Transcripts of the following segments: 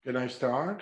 Can I start?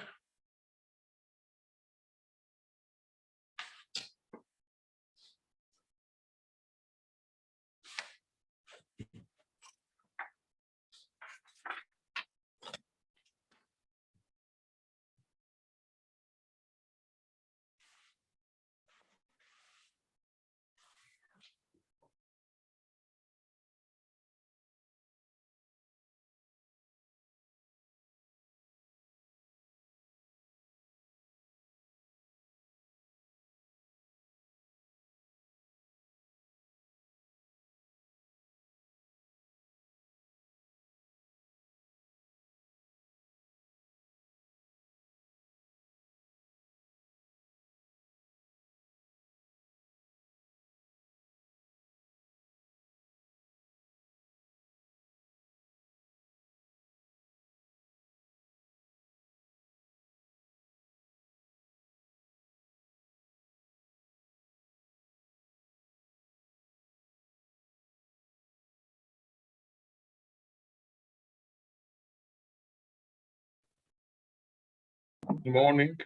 Good morning.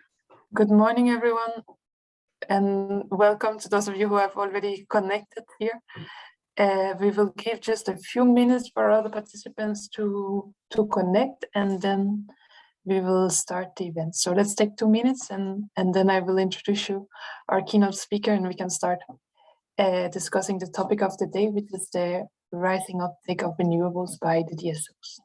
Good morning, everyone, and welcome to those of you who have already connected here. We will give just a few minutes for all the participants to connect, and then we will start the event. So let's take 2 minutes, and then I will introduce you our keynote speaker, and we can start discussing the topic of the day, which is the rising uptake of renewables by the DSOs.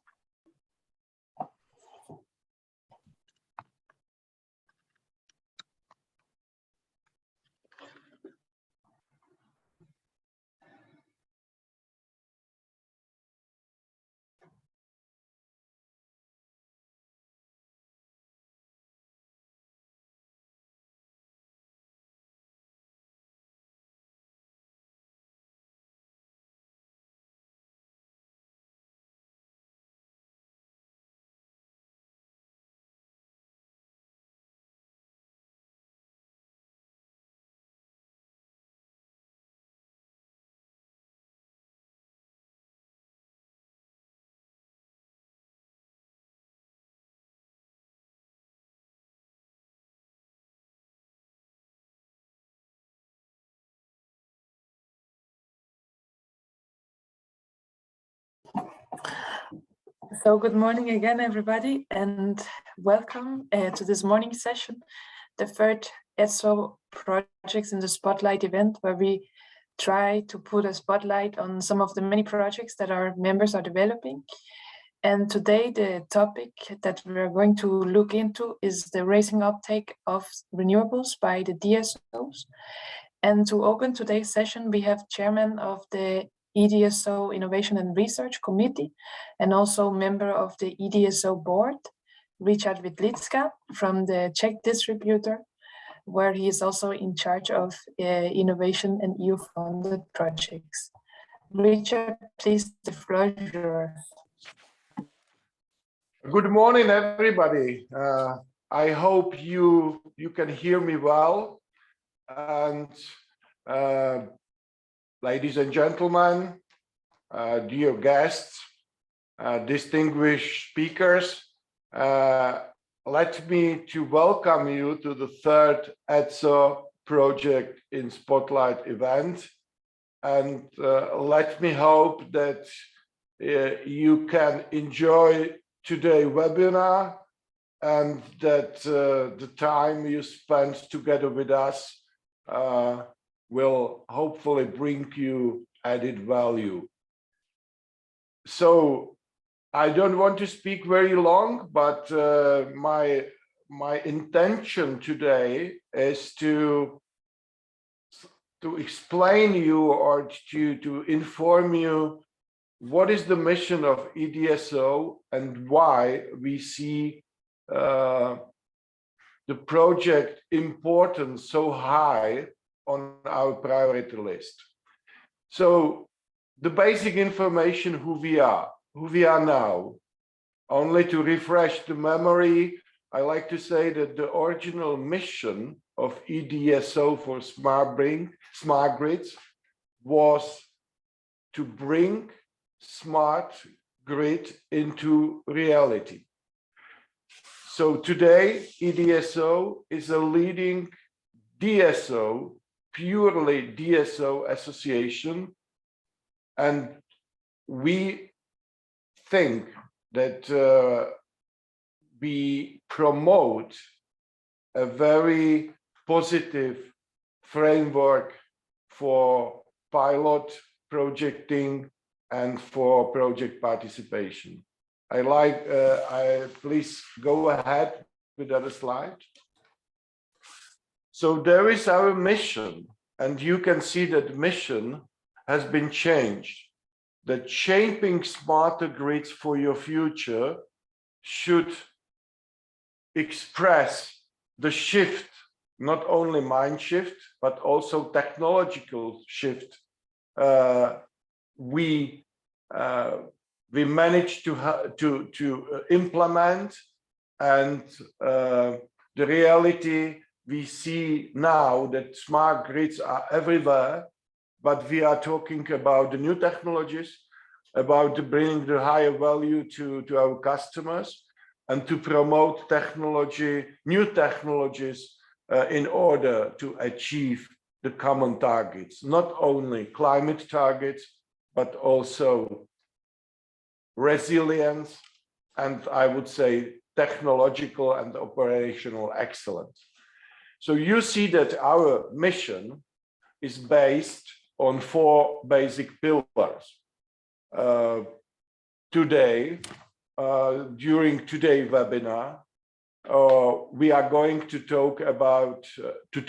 So good morning again, everybody, and welcome to this morning session, the third E.DSO projects in the Spotlight event, where we try to put a spotlight on some of the many projects that our members are developing. And today, the topic that we're going to look into is the rising uptake of renewables by the DSOs. And to open today's session, we have chairman of the E.DSO Innovation and Research Committee, and also member of the E.DSO board, Richard Witlicka from the Czech distributor, where he is also in charge of innovation and EU-funded projects. Richard, please, the floor is yours. Good morning, everybody. I hope you can hear me well. And ladies and gentlemen, dear guests, distinguished speakers, let me to welcome you to the third E.DSO project in Spotlight event. And let me hope that you can enjoy today's webinar and that the time you spend together with us will hopefully bring you added value. So I don't want to speak very long, but my intention today is to explain you or to inform you what is the mission of E.DSO and why we see the project importance so high on our priority list. So the basic information who we are now. Only to refresh the memory, I like to say that the original mission of E.DSO for smart grids was to bring smart grid into reality. So today, E.DSO is a leading DSO, purely DSO association. And we think that we promote a very positive framework for pilot projecting and for project participation. Please go ahead with the other slide. So there is our mission, and you can see that mission has been changed. That shaping smarter grids for your future should express the shift, not only mind shift, but also technological shift. We managed to implement, and the reality we see now that smart grids are everywhere, but we are talking about the new technologies, about bringing the higher value to our customers, and to promote technology, new technologies, in order to achieve the common targets, not only climate targets, but also resilience, and I would say technological and operational excellence. So you see that our mission is based on 4 basic pillars. Today, during today's webinar, we are going to talk about the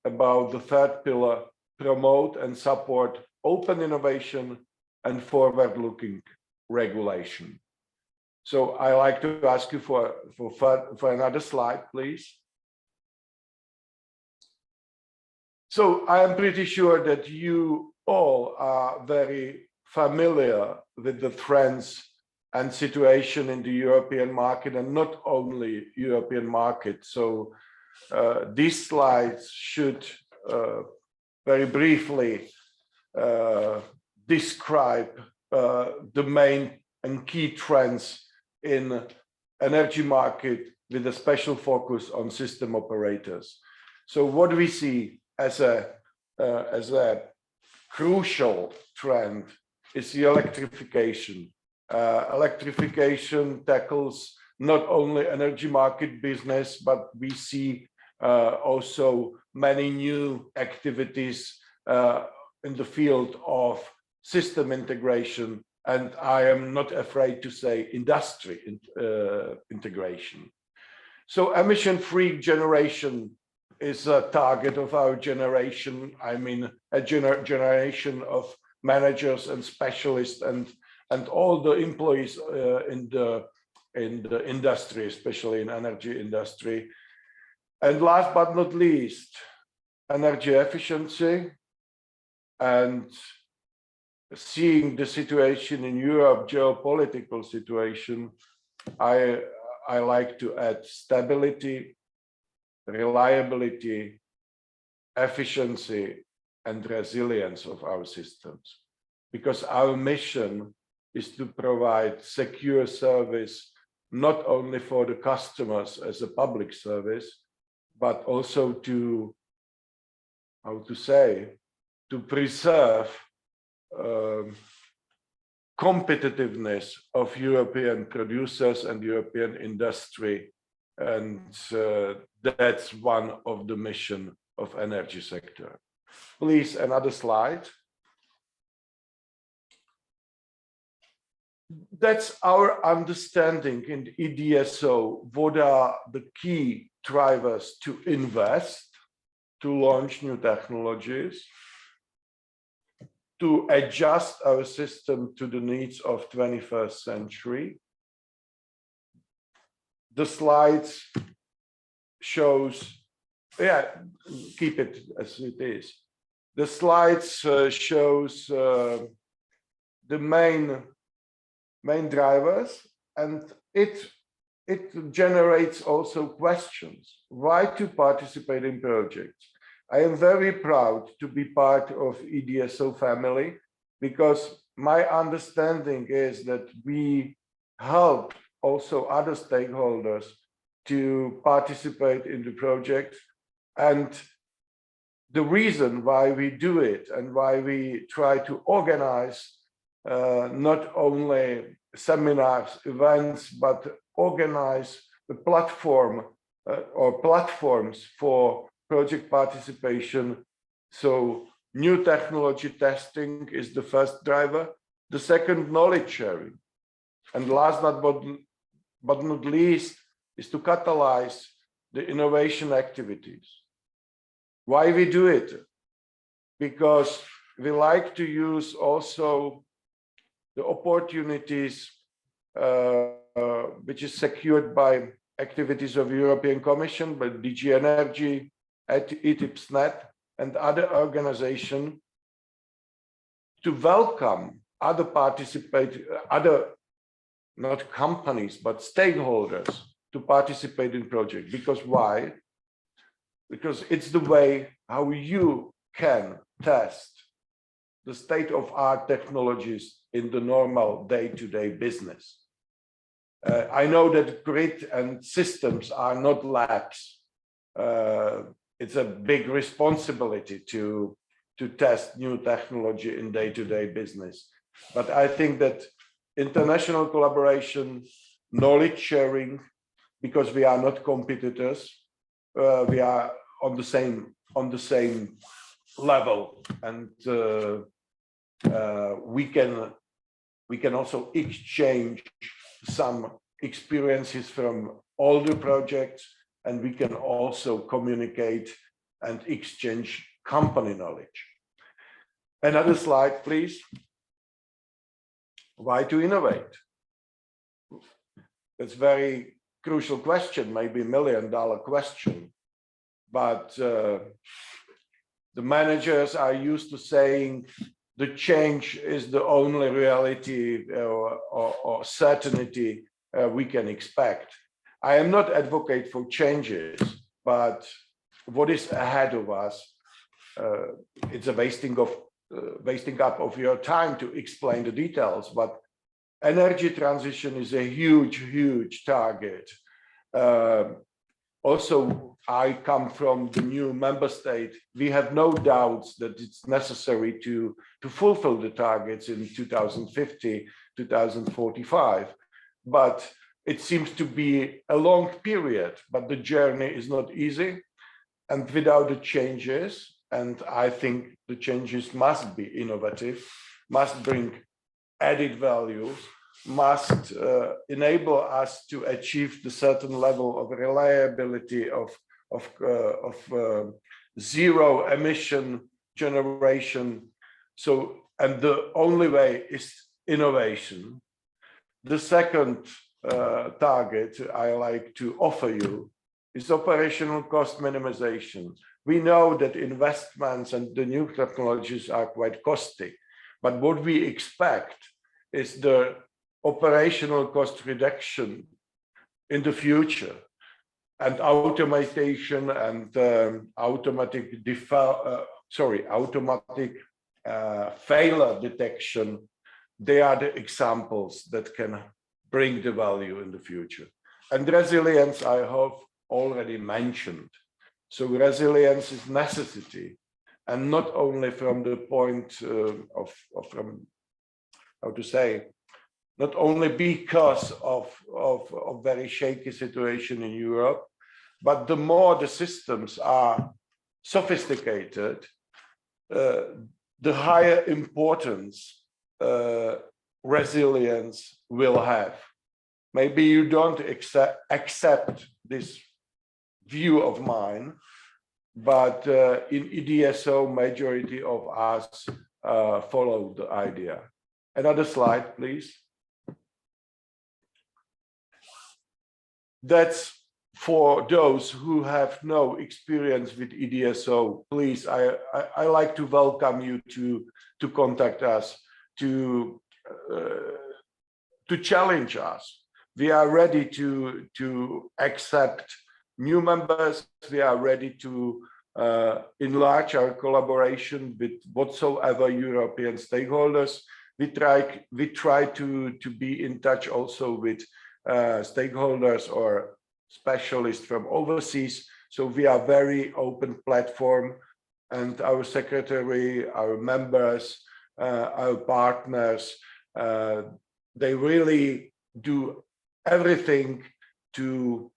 3rd pillar: promote and support open innovation and forward-looking regulation. So I like to ask you for another slide, please. So I am pretty sure that you all are very familiar with the trends and situation in the European market, and not only European market. So these slides should very briefly describe the main and key trends in energy market with a special focus on system operators. So what we see as a crucial trend is the electrification. Electrification tackles not only energy market business, but we see also many new activities in the field of system integration, and I am not afraid to say industry integration. So emission-free generation is a target of our generation. I mean, a generation of managers and specialists and all the employees in the industry, especially in energy industry. And last but not least, energy efficiency. And seeing the situation in Europe, geopolitical situation, I like to add stability, reliability, efficiency, and resilience of our systems. Because our mission is to provide secure service, not only for the customers as a public service, but also to, to preserve competitiveness of European producers and European industry. And that's one of the mission of energy sector. Please, another slide. That's our understanding in E.DSO. What are the key drivers to invest, to launch new technologies, to adjust our system to the needs of 21st century. The slides shows, keep it as it is. The slides shows the main drivers, and it generates also questions. Why to participate in projects? I am very proud to be part of E.DSO family, because my understanding is that we help also other stakeholders to participate in the project. And the reason why we do it and why we try to organize not only seminars, events, but organize the platform or platforms for project participation. So new technology testing is the first driver. The second, knowledge sharing. And last but not least, is to catalyze the innovation activities. Why we do it? Because we like to use also the opportunities which is secured by activities of European Commission, by DG Energy, ETIPSNet, and other organizations to welcome other not companies, but stakeholders to participate in project. Because why? Because it's the way how you can test the state-of-art technologies in the normal day-to-day business. I know that grid and systems are not labs. It's a big responsibility to test new technology in day-to-day business. But I think that international collaboration, knowledge sharing, because we are not competitors, we are on the same level, and we can also exchange some experiences from all the projects, and we can also communicate and exchange company knowledge. Another slide, please. Why to innovate? It's a very crucial question, maybe $1 million question, but the managers are used to saying the change is the only reality or certainty we can expect. I am not advocate for changes, but what is ahead of us, it's a wasting up of your time to explain the details, but energy transition is a huge target. Also, I come from the new member state. We have no doubts that it's necessary to fulfill the targets in 2050, 2045, but it seems to be a long period, but the journey is not easy. And without the changes, and I think the changes must be innovative, must bring added value, must enable us to achieve the certain level of reliability of zero emission generation. So, and the only way is innovation. The second target I like to offer you is operational cost minimization. We know that investments and the new technologies are quite costly, but what we expect is the operational cost reduction in the future, and automation and automatic failure detection. They are the examples that can bring the value in the future. And resilience, I have already mentioned. So resilience is necessity, and not only from the point from how to say, not only because of very shaky situation in Europe, but the more the systems are sophisticated, the higher importance resilience will have. Maybe you don't accept this view of mine, but in E.DSO, majority of us follow the idea. Another slide, please. That's for those who have no experience with E.DSO. Please, I like to welcome you to contact us, to challenge us. We are ready to accept new members. We are ready to enlarge our collaboration with whatsoever European stakeholders. We try to be in touch also with stakeholders or specialists from overseas. So we are very open platform, and our secretary, our members, our partners, they really do everything to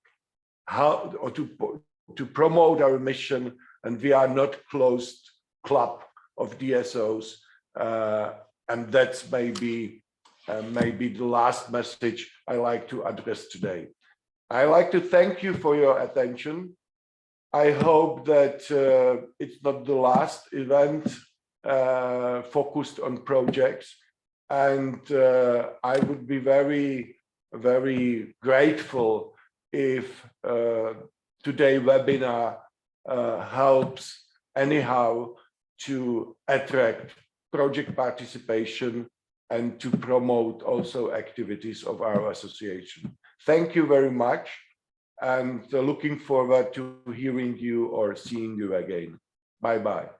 how or to promote our mission, and we are not closed club of DSOs, and that's maybe the last message I like to address today. I like to thank you for your attention. I hope that it's not the last event focused on projects, and I would be very, very grateful if today's webinar helps anyhow to attract project participation and to promote also activities of our association. Thank you very much, and looking forward to hearing you or seeing you again. Bye-bye.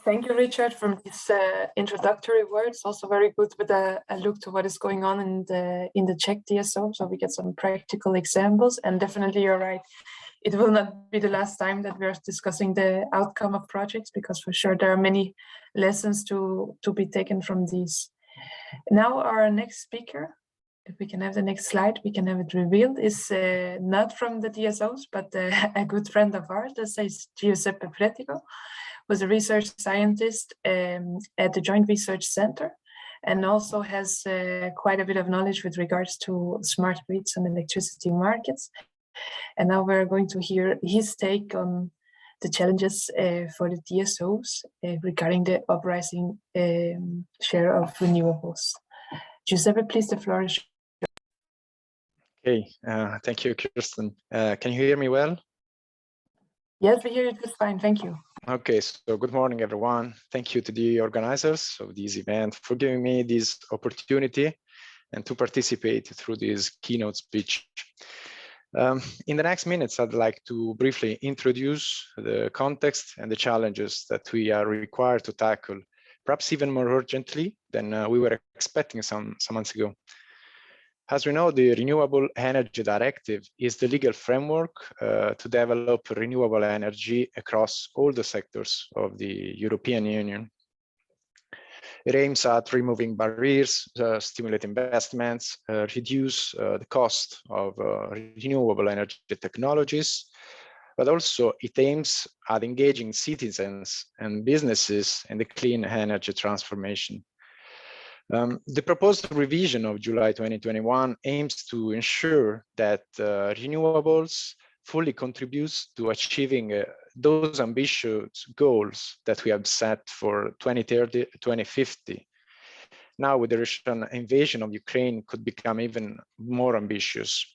Thank you, Richard, for these introductory words. Also very good with a look to what is going on in the Czech DSO. So we get some practical examples, and definitely you're right. It will not be the last time that we are discussing the outcome of projects, because for sure there are many lessons to be taken from these. Now our next speaker, if we can have the next slide, we can have it revealed, is not from the DSOs, but a good friend of ours. This is Giuseppe Pretico, was a research scientist at the Joint Research Center, and also has quite a bit of knowledge with regards to smart grids and electricity markets. And now we're going to hear his take on the challenges for the DSOs regarding the uprising share of renewables. Giuseppe, please, the floor is yours. Okay, thank you, Kirsten. Can you hear me well? Yes, we hear you just fine, thank you. Okay, so good morning, everyone. Thank you to the organizers of this event for giving me this opportunity and to participate through this keynote speech. In the next minutes, I'd like to briefly introduce the context and the challenges that we are required to tackle, perhaps even more urgently than we were expecting some months ago. As we know, the Renewable Energy Directive is the legal framework to develop renewable energy across all the sectors of the European Union. It aims at removing barriers, stimulate investments, reduce the cost of renewable energy technologies, but also it aims at engaging citizens and businesses in the clean energy transformation. The proposed revision of July 2021 aims to ensure that renewables fully contributes to achieving those ambitious goals that we have set for 2030, 2050. Now, with the Russian invasion of Ukraine, could become even more ambitious.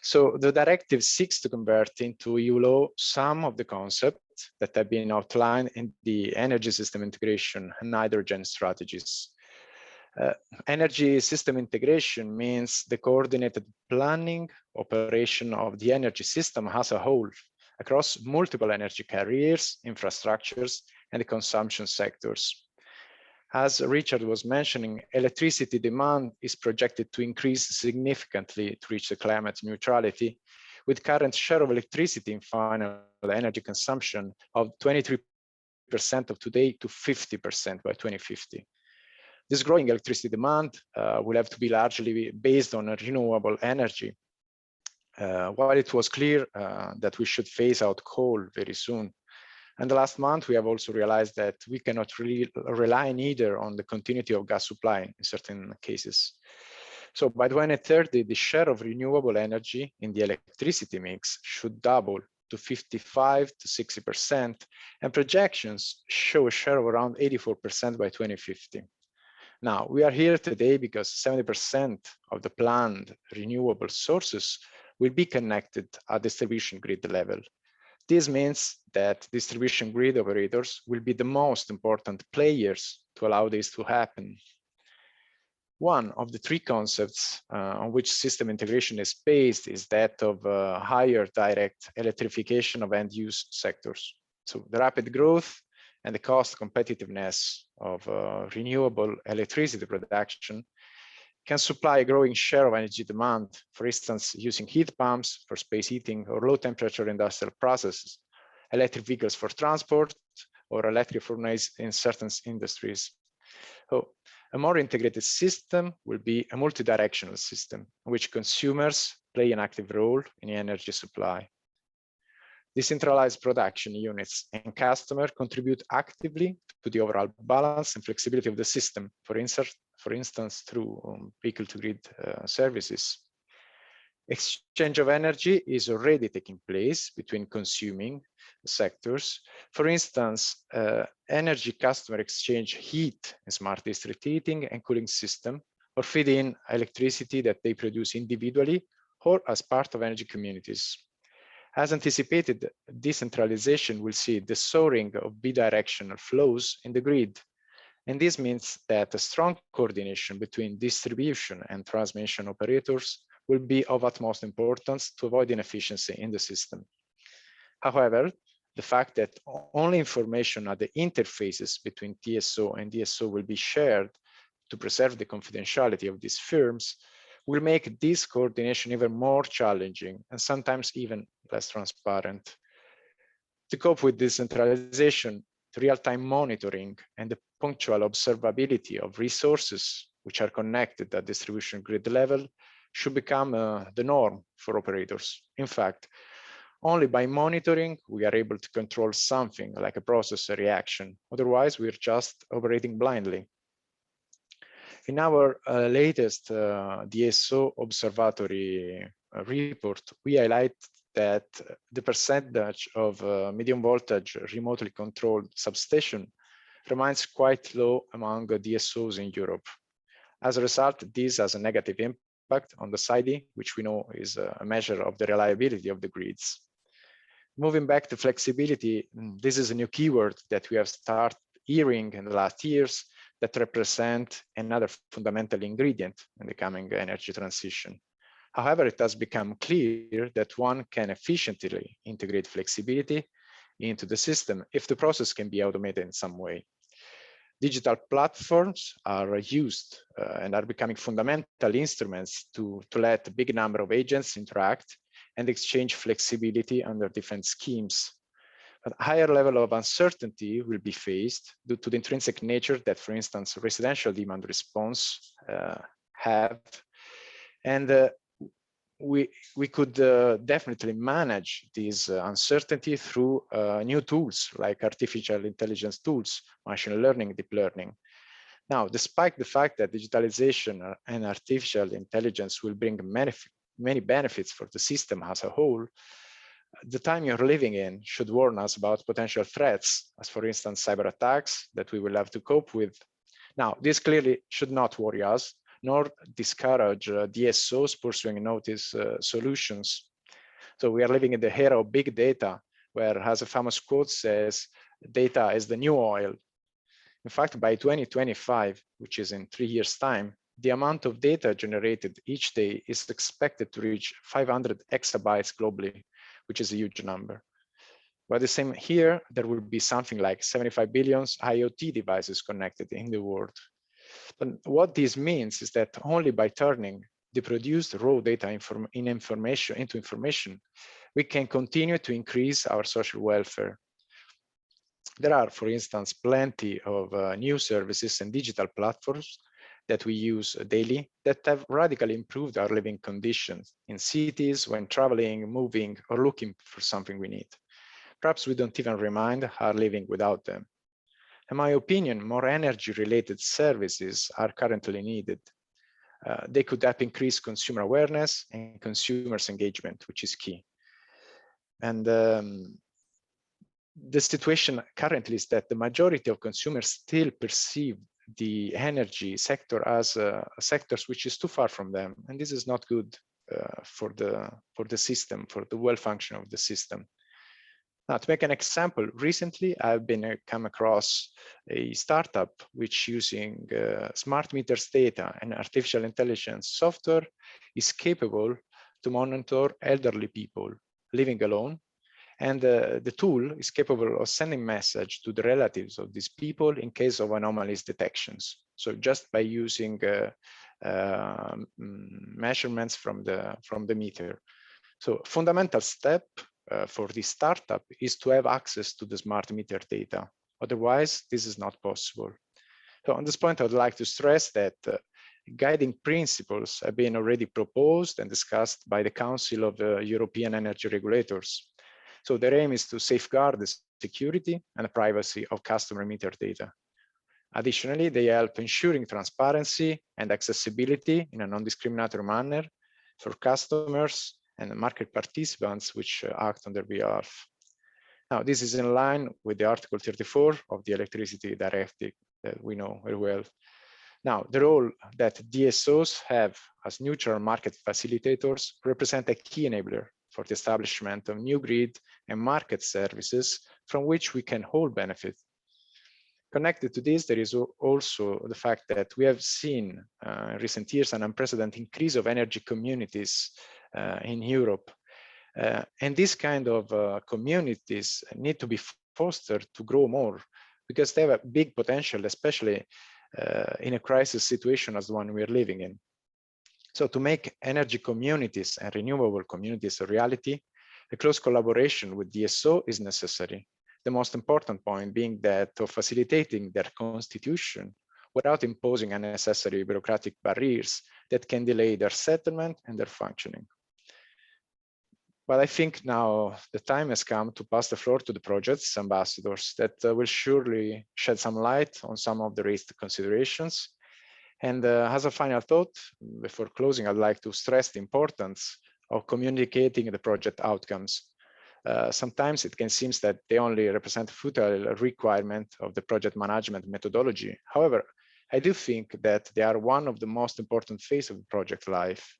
So the directive seeks to convert into EU law some of the concepts that have been outlined in the energy system integration and hydrogen strategies. Energy system integration means the coordinated planning, operation of the energy system as a whole across multiple energy carriers, infrastructures, and the consumption sectors. As Richard was mentioning, electricity demand is projected to increase significantly to reach the climate neutrality, with current share of electricity in final energy consumption of 23% of today to 50% by 2050. This growing electricity demand will have to be largely based on renewable energy. While it was clear that we should phase out coal very soon. And the last month, we have also realized that we cannot really rely neither on the continuity of gas supply in certain cases. So by 2030, the share of renewable energy in the electricity mix should double to 55 to 60%, and projections show a share of around 84% by 2050. Now, we are here today because 70% of the planned renewable sources will be connected at distribution grid level. This means that distribution grid operators will be the most important players to allow this to happen. One of the three concepts on which system integration is based is that of higher direct electrification of end-use sectors. So the rapid growth and the cost competitiveness of renewable electricity production can supply a growing share of energy demand, for instance, using heat pumps for space heating or low temperature industrial processes, electric vehicles for transport, or electric furnace in certain industries. So a more integrated system will be a multi-directional system in which consumers play an active role in the energy supply. Decentralized production units and customers contribute actively to the overall balance and flexibility of the system, for instance, through vehicle-to-grid services. Exchange of energy is already taking place between consuming sectors. For instance, energy customer exchange heat in smart district heating and cooling system, or feed in electricity that they produce individually or as part of energy communities. As anticipated, decentralization will see the soaring of bidirectional flows in the grid. And this means that a strong coordination between distribution and transmission operators will be of utmost importance to avoid inefficiency in the system. However, the fact that only information at the interfaces between TSO and DSO will be shared to preserve the confidentiality of these firms will make this coordination even more challenging and sometimes even less transparent. To cope with decentralization, the real-time monitoring and the punctual observability of resources which are connected at distribution grid level should become the norm for operators. In fact, only by monitoring, we are able to control something like a process or reaction. Otherwise, we're just operating blindly. In our latest DSO observatory report, we highlight that the percentage of medium voltage remotely controlled substation remains quite low among DSOs in Europe. As a result, this has a negative impact on the SIDI, which we know is a measure of the reliability of the grids. Moving back to flexibility, this is a new keyword that we have started hearing in the last years that represent another fundamental ingredient in the coming energy transition. However, it has become clear that one can efficiently integrate flexibility into the system if the process can be automated in some way. Digital platforms are used and are becoming fundamental instruments to let a big number of agents interact and exchange flexibility under different schemes. A higher level of uncertainty will be faced due to the intrinsic nature that, for instance, residential demand response have. And we could definitely manage this uncertainty through new tools like artificial intelligence tools, machine learning, deep learning. Now, despite the fact that digitalization and artificial intelligence will bring many benefits for the system as a whole, the time you're living in should warn us about potential threats, as for instance, cyber attacks that we will have to cope with. Now, this clearly should not worry us, nor discourage DSOs pursuing notice solutions. So we are living in the era of big data, where, as a famous quote says, data is the new oil. In fact, by 2025, which is in 3 years' time, the amount of data generated each day is expected to reach 500 exabytes globally, which is a huge number. But the same here, there will be something like 75 billion IoT devices connected in the world. But what this means is that only by turning the produced raw data into information, we can continue to increase our social welfare. There are, for instance, plenty of new services and digital platforms that we use daily that have radically improved our living conditions in cities when traveling, moving, or looking for something we need. Perhaps we don't even remind our living without them. In my opinion, more energy-related services are currently needed. They could help increase consumer awareness and consumers' engagement, which is key. And the situation currently is that the majority of consumers still perceive the energy sector as sectors which is too far from them, and this is not good for the system, for the well function of the system. Now, to make an example, recently I've been come across a startup which using smart meters data and artificial intelligence software is capable to monitor elderly people living alone And the tool is capable of sending message to the relatives of these people in case of anomalies detections. So just by using measurements from the meter. So fundamental step for this startup is to have access to the smart meter data. Otherwise, this is not possible. So on this point, I would like to stress that guiding principles have been already proposed and discussed by the Council of European Energy Regulators. So their aim is to safeguard the security and privacy of customer meter data. Additionally, they help ensuring transparency and accessibility in a non-discriminatory manner for customers and market participants which act on their behalf. Now, this is in line with the Article 34 of the Electricity Directive that we know very well. Now, the role that DSOs have as neutral market facilitators represent a key enabler for the establishment of new grid and market services from which we can all benefit. Connected to this, there is also the fact that we have seen in recent years an unprecedented increase of energy communities in Europe. And this kind of communities need to be fostered to grow more because they have a big potential, especially in a crisis situation as the one we are living in. So to make energy communities and renewable communities a reality, a close collaboration with DSO is necessary. The most important point being that of facilitating their constitution without imposing unnecessary bureaucratic barriers that can delay their settlement and their functioning. But I think now the time has come to pass the floor to the project's ambassadors that will surely shed some light on some of the raised considerations. And as a final thought, before closing, I'd like to stress the importance of communicating the project outcomes. Sometimes it can seem that they only represent a futile requirement of the project management methodology. However, I do think that they are one of the most important phases of the project life.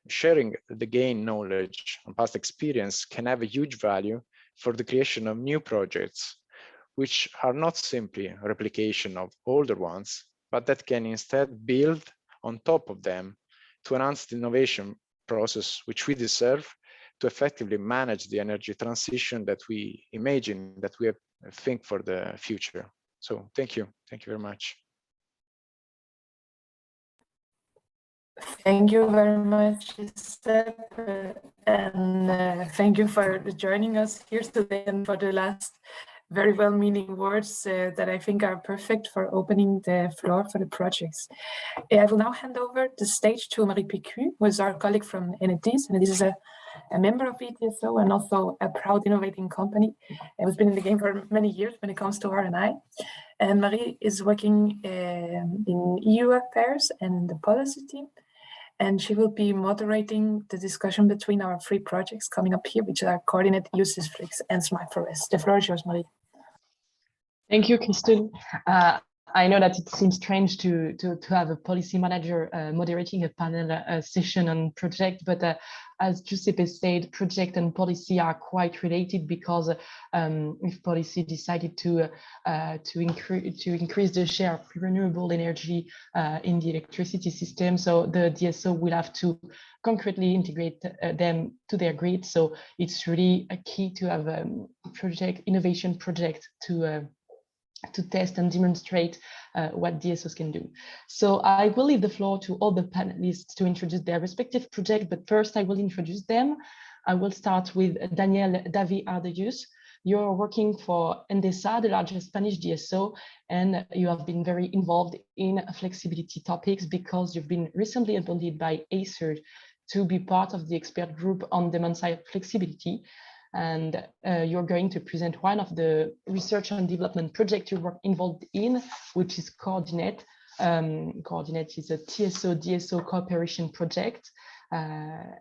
Sharing the gained knowledge and past experience can have a huge value for the creation of new projects, which are not simply a replication of older ones, but that can instead build on top of them to enhance the innovation process which we deserve to effectively manage the energy transition that we imagine, that we think for the future. So thank you very much. Thank you very much, Step, and thank you for joining us here today and for the last very well-meaning words that I think are perfect for opening the floor for the projects. I will now hand over the stage to Marie Pécu, who is our colleague from NETs, and this is a member of E.DSO and also a proud innovating company. Who's been in the game for many years when it comes to R&I. And Marie is working in EU affairs and the policy team. And she will be moderating the discussion between our three projects coming up here, which are Coordinate, USysFlix, and Smart Forest. The floor is yours, Marie. Thank you, Kristen. I know that it seems strange to have a policy manager moderating a panel session on project, but as Giuseppe said, project and policy are quite related because if policy decided to increase the share of renewable energy in the electricity system, so the DSO will have to concretely integrate them to their grid. So it's really a key to have a innovation project to test and demonstrate what DSOs can do. So I will leave the floor to all the panelists to introduce their respective project, but first I will introduce them. I will start with Daniel David Ardeus. You're working for Endesa, the largest Spanish DSO, and you have been very involved in flexibility topics because you've been recently appointed by Acer to be part of the expert group on demand-side flexibility. And you're going to present one of the research and development projects you were involved in, which is Coordinate. Coordinate is a TSO-DSO cooperation project,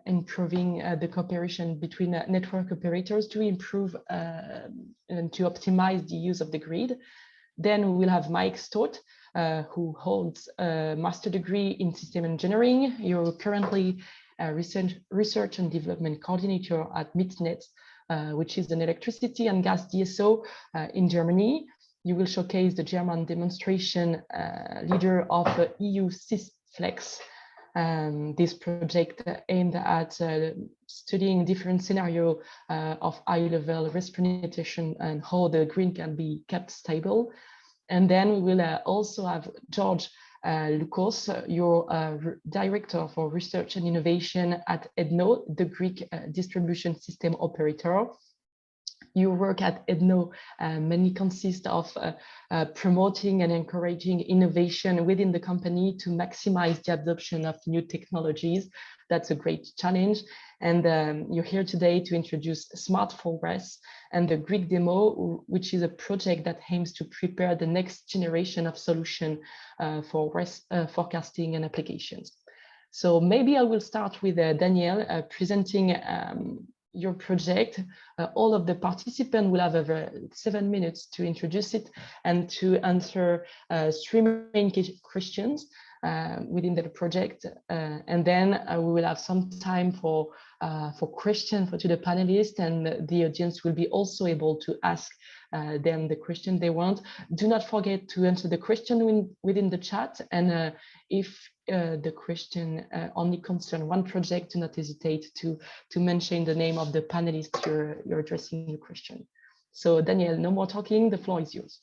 improving the cooperation between network operators to improve and to optimize the use of the grid. Then we will have Mike Stott, who holds a master's degree in system engineering. You're currently a research and development coordinator at Mitsnet, which is an electricity and gas DSO in Germany. You will showcase the German demonstration leader of EU SysFlex. This project aimed at studying different scenarios of high-level risk penetration and how the grid can be kept stable. And then we will also have George Lukos, your Director for Research and Innovation at E.DSO, the Greek distribution system operator. Your work at E.DSO mainly consists of promoting and encouraging innovation within the company to maximize the adoption of new technologies. That's a great challenge. And you're here today to introduce Smart Forest and the Greek demo, which is a project that aims to prepare the next generation of solution for forecasting and applications. So maybe I will start with Daniel presenting your project. All of the participants will have over 7 minutes to introduce it and to answer 3 main questions within the project. And then we will have some time for questions to the panelists, and the audience will be also able to ask them the question they want. Do not forget to answer the question within the chat, and if the question only concerns one project, do not hesitate to mention the name of the panelist you're addressing the question. So Daniel, no more talking, the floor is yours.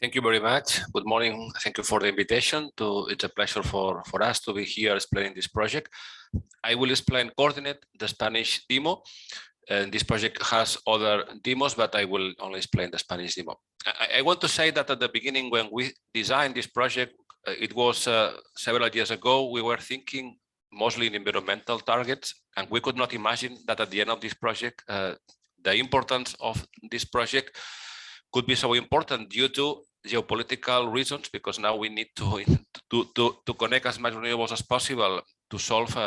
Thank you very much. Good morning. Thank you for the invitation. It's a pleasure for us to be here explaining this project. I will explain Coordinate, the Spanish demo. And this project has other demos, but I will only explain the Spanish demo. I want to say that at the beginning, when we designed this project, it was several years ago, we were thinking mostly in environmental targets, and we could not imagine that at the end of this project, the importance of this project could be so important due to geopolitical reasons, because now we need to connect as much renewables as possible to solve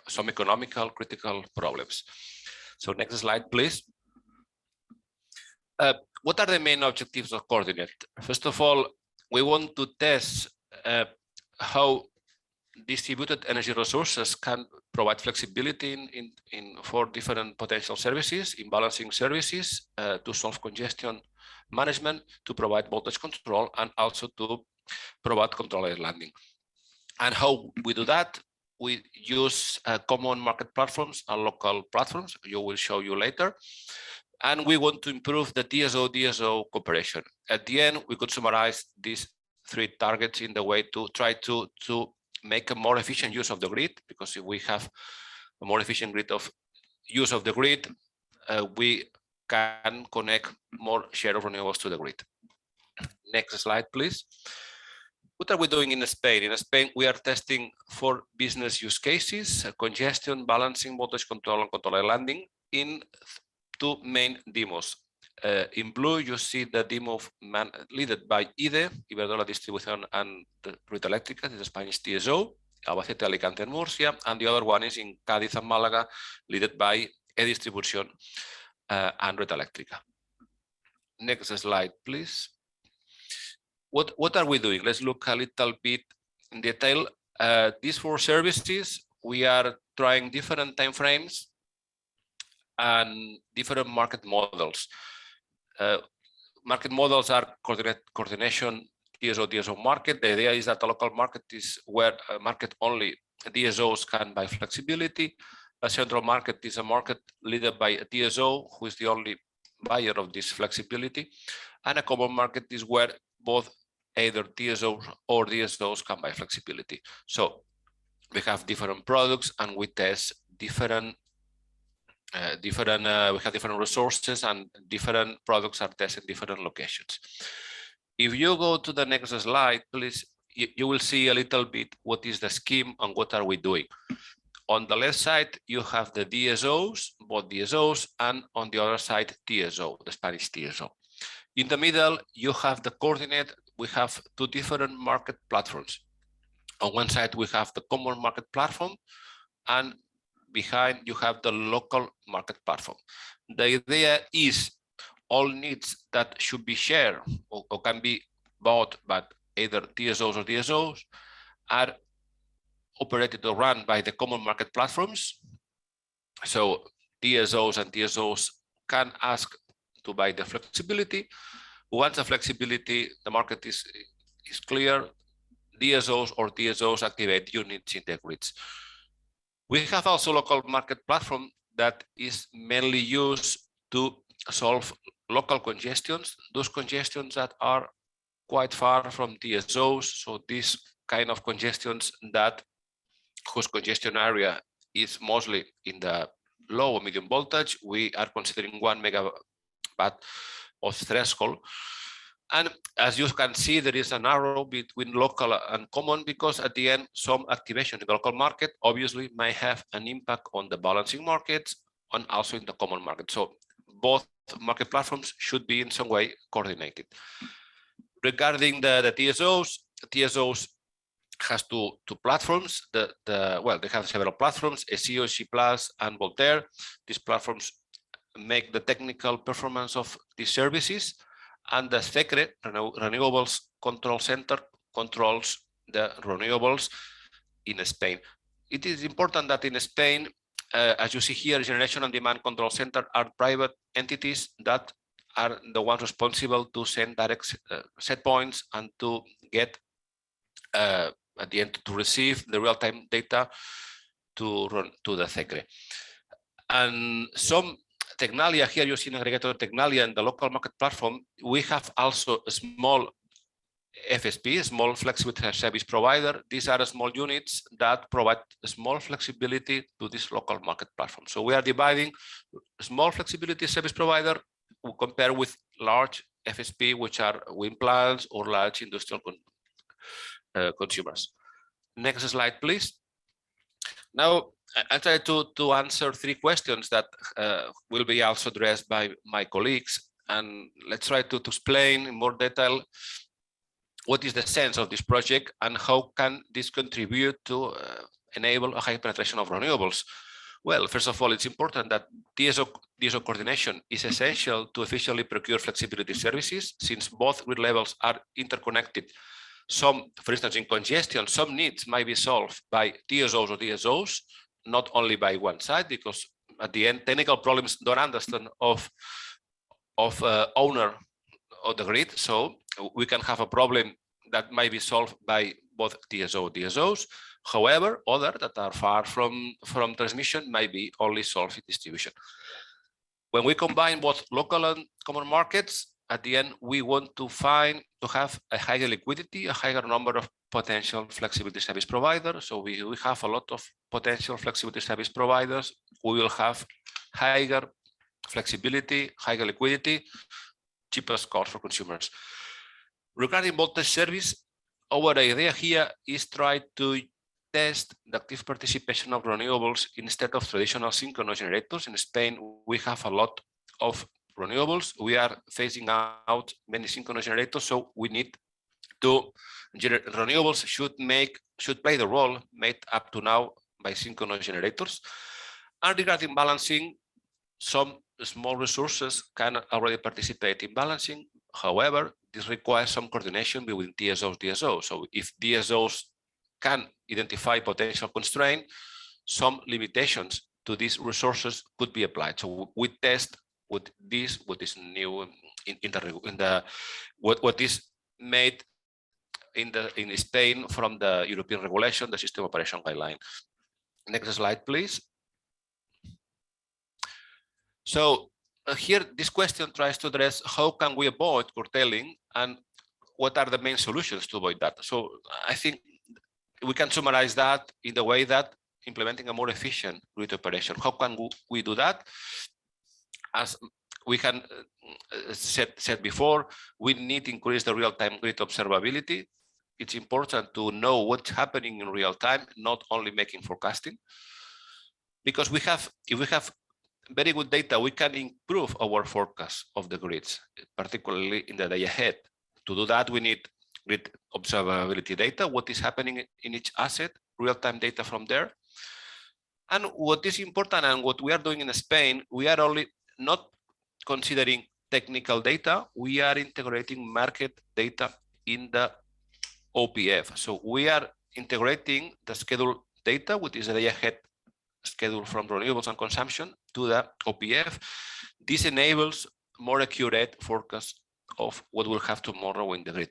some economical critical problems. So next slide, please. What are the main objectives of Coordinate? First of all, we want to test how distributed energy resources can provide flexibility for different potential services, in balancing services, to solve congestion management, to provide voltage control, and also to provide controlled landing. And how we do that? We use common market platforms and local platforms. You will show you later. And we want to improve the DSO cooperation. At the end, we could summarize these 3 targets in the way to try to make a more efficient use of the grid, because if we have a more efficient grid of use of the grid, we can connect more share of renewables to the grid. Next slide, please. What are we doing in Spain? In Spain, we are testing 4 business use cases: congestion, balancing, voltage control, and controlled landing in 2 main demos. In blue, you see the demo led by E.DSO, Iberdrola Distribución and Red Eléctrica, the Spanish DSO, Albacete, Alicante, and Murcia, and the other one is in Cádiz and Málaga, led by E.Distribución and Red Eléctrica. Next slide, please. What are we doing? Let's look a little bit in detail. These 4 services, we are trying different timeframes and different market models. Market models are coordination, DSO market. The idea is that the local market is where market only DSOs can buy flexibility. A central market is a market led by a DSO, who is the only buyer of this flexibility. And a common market is where both either DSOs or DSOs can buy flexibility. So we have different products, and we test different we have different resources, and different products are tested in different locations. If you go to the next slide, please, you will see a little bit what is the scheme and what are we doing. On the left side, you have the DSOs, both DSOs, and on the other side, DSO, the Spanish DSO. In the middle, you have the Coordinate. We have 2 different market platforms. On one side, we have the common market platform, and behind you have the local market platform. The idea is all needs that should be shared or can be bought by either DSOs or DSOs are operated or run by the common market platforms. So DSOs and DSOs can ask to buy the flexibility. Once the flexibility, the market is clear, DSOs or DSOs activate units in the grids. We have also local market platform that is mainly used to solve local congestions, those congestions that are quite far from DSOs. So these kind of congestions whose congestion area is mostly in the low or medium voltage, we are considering 1 megawatt of threshold. And as you can see, there is an arrow between local and common, because at the end, some activation in the local market obviously may have an impact on the balancing markets and also in the common market. So both market platforms should be in some way coordinated. Regarding the TSOs has two platforms. Well, they have several platforms: E.DSO, C+, and Voltaire. These platforms make the technical performance of these services, and the SECRE, Renewables Control Center, controls the renewables in Spain. It is important that in Spain, as you see here, Generation and Demand Control Center are private entities that are the ones responsible to send direct set points and to get at the end to receive the real-time data to run to the SECRE. And some Tecnalia, here you see an aggregator Tecnalia in the local market platform. We have also a small FSP, small flexible service provider. These are small units that provide small flexibility to this local market platform. So we are dividing small flexibility service provider compared with large FSP, which are wind plants or large industrial consumers. Next slide, please. Now, I'll try to answer 3 questions that will be also addressed by my colleagues. And let's try to explain in more detail what is the sense of this project and how can this contribute to enable a high penetration of renewables. Well, first of all, it's important that DSO coordination is essential to efficiently procure flexibility services, since both grid levels are interconnected. Some, for instance, in congestion, some needs might be solved by DSOs or DSOs, not only by one side, because at the end, technical problems don't understand of owner of the grid. So we can have a problem that might be solved by both DSOs. However, others that are far from transmission might be only solved in distribution. When we combine both local and common markets, at the end, we want to have a higher liquidity, a higher number of potential flexibility service providers. So we have a lot of potential flexibility service providers. We will have higher flexibility, higher liquidity, cheapest cost for consumers. Regarding voltage service, our idea here is try to test the active participation of renewables instead of traditional synchronous generators. In Spain, we have a lot of renewables. We are phasing out many synchronous generators, so we need to renewables should play the role made up to now by synchronous generators. And regarding balancing, some small resources can already participate in balancing. However, this requires some coordination between DSOs. So if DSOs can identify potential constraint, some limitations to these resources could be applied. So we test what is new what is made in Spain from the European regulation, the system operation guideline. Next slide, please. So here, this question tries to address how can we avoid curtailing and what are the main solutions to avoid that. So I think we can summarize that in the way that implementing a more efficient grid operation. How can we do that? As we can said before, we need to increase the real-time grid observability. It's important to know what's happening in real time, not only making forecasting. Because if we have very good data, we can improve our forecast of the grids, particularly in the day ahead. To do that, we need grid observability data, what is happening in each asset, real-time data from there. And what is important and what we are doing in Spain, we are only not considering technical data, we are integrating market data in the OPF. So we are integrating the schedule data, which is the day ahead schedule from renewables and consumption, to the OPF. This enables more accurate forecast of what we'll have tomorrow in the grid.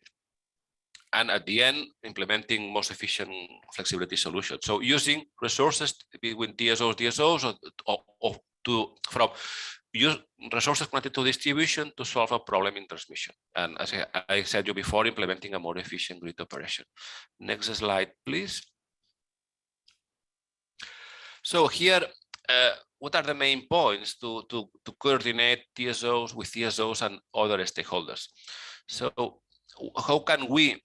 and at the end, implementing most efficient flexibility solutions. So using resources between DSOs, from use resources connected to distribution to solve a problem in transmission. And as I said you before, implementing a more efficient grid operation. Next slide, please. So here, what are the main points to coordinate DSOs with DSOs and other stakeholders? So how can we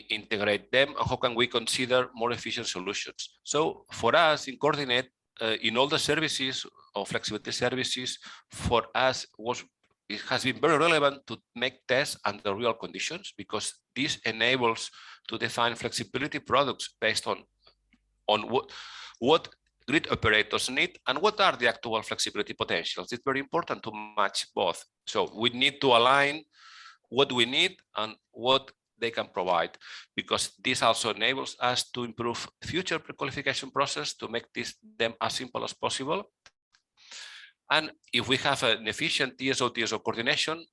integrate them, and how can we consider more efficient solutions? So for us, in Coordinate, in all the services or flexibility services, for us it has been very relevant to make tests under real conditions, because this enables to define flexibility products based on what grid operators need and what are the actual flexibility potentials. It's very important to match both. So we need to align what we need and what they can provide, because this also enables us to improve future pre-qualification process to make them as simple as possible. And if we have an efficient DSO coordination,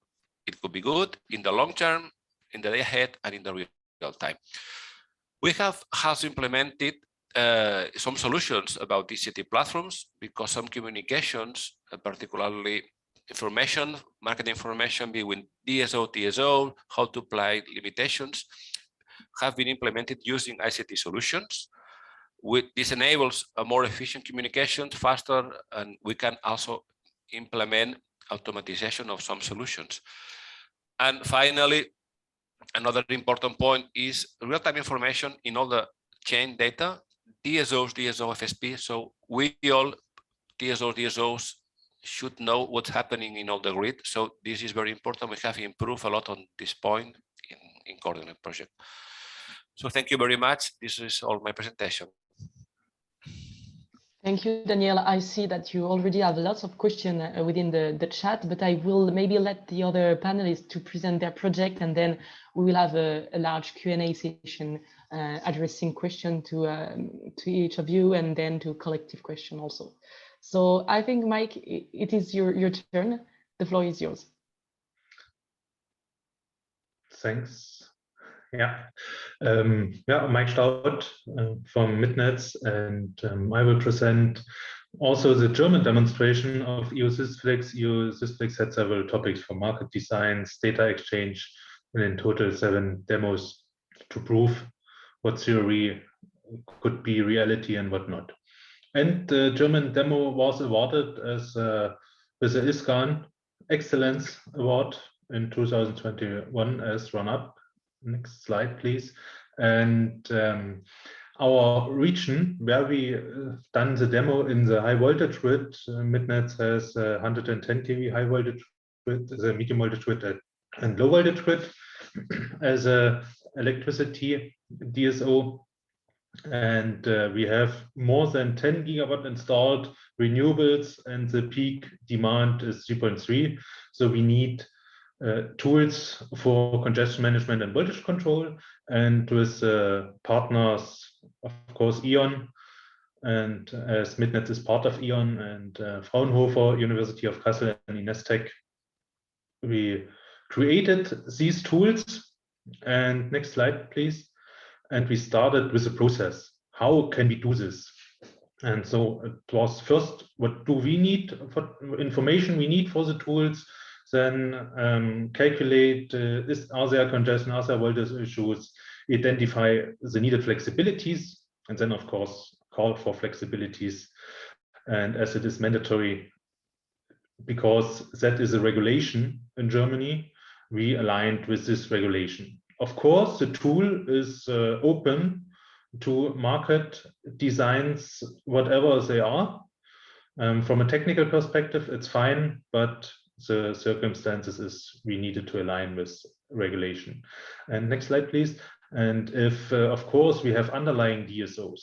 it could be good in the long term, in the day ahead, and in the real time. We have also implemented some solutions about DCT platforms, because some communications, particularly market information between DSO, TSO, how to apply limitations, have been implemented using ICT solutions. This enables a more efficient communication, faster, and we can also implement automatization of some solutions. And finally, another important point is real-time information in all the chain data, DSOs, DSO, FSP. So we all, DSOs, should know what's happening in all the grid. So this is very important. We have improved a lot on this point in Coordinate project. So thank you very much. This is all my presentation. Thank you, Daniel. I see that you already have lots of questions within the chat, but I will maybe let the other panelists to present their project, and then we will have a large Q&A session addressing questions to each of you, and then to collective question also. So I think, Mike, it is your turn. The floor is yours. Thanks. Yeah, Mike Staud from Midnets, and I will present also the German demonstration of EU Sysflex. EU Sysflex had several topics for market designs, data exchange, and in total 7 demos to prove what theory could be reality and what not. And the German demo was awarded as with the ISCAN Excellence Award in 2021 as run-up. Next slide, please. And our region, where we done the demo in the high voltage grid, Midnets has 110 kV high voltage grid, the medium voltage grid, and low voltage grid as a electricity DSO. And we have more than 10 gigawatt installed renewables, and the peak demand is 3.3. So we need tools for congestion management and voltage control, and with partners, of course, E.ON, and as Midnets is part of E.ON, and Fraunhofer, University of Kassel, and Inestec, we created these tools. And next slide, please. And we started with the process. How can we do this? And so it was first, what do we need for information we need for the tools? Then calculate, are there congestion, are there voltage issues, identify the needed flexibilities, and then of course call for flexibilities. And as it is mandatory, because that is a regulation in Germany, we aligned with this regulation. Of course, the tool is open to market designs, whatever they are. From a technical perspective, it's fine, but the circumstances is we needed to align with regulation. And next slide, please. And if, of course, we have underlying DSOs.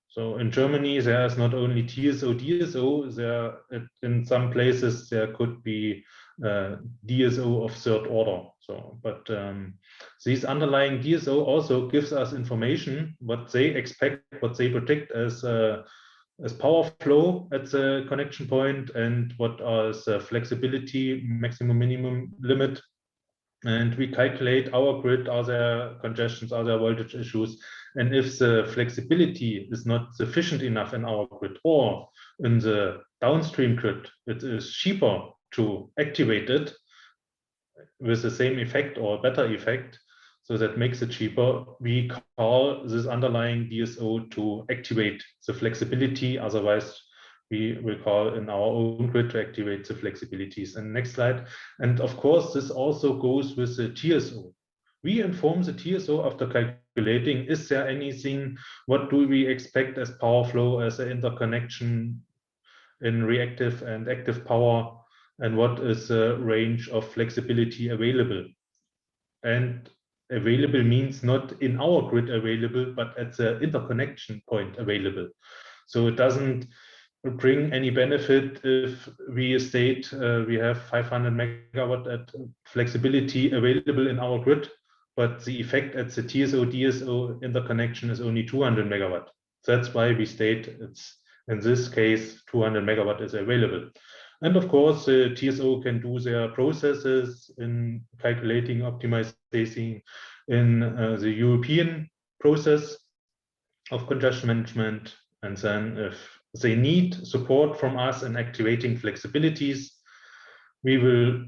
So in Germany, there is not only TSO, DSO, there in some places there could be DSO of third order. So, but these underlying DSO also gives us information, what they expect, what they predict as power flow at the connection point, and what is flexibility, maximum, minimum limit. and we calculate our grid, are there congestions, are there voltage issues, and if the flexibility is not sufficient enough in our grid or in the downstream grid, it is cheaper to activate it with the same effect or better effect, so that makes it cheaper, we call this underlying DSO to activate the flexibility. Otherwise, we will call in our own grid to activate the flexibilities. And next slide. And of course, this also goes with the TSO. We inform the TSO after calculating, is there anything, what do we expect as power flow, as an interconnection in reactive and active power, and what is the range of flexibility available. And available means not in our grid available, but at the interconnection point available. So it doesn't bring any benefit if we state we have 500 megawatt at flexibility available in our grid, but the effect at the TSO DSO interconnection is only 200 megawatt. That's why we state it's in this case 200 megawatt is available. And of course, the TSO can do their processes in calculating, optimizing in the European process of congestion management. And then if they need support from us in activating flexibilities, we will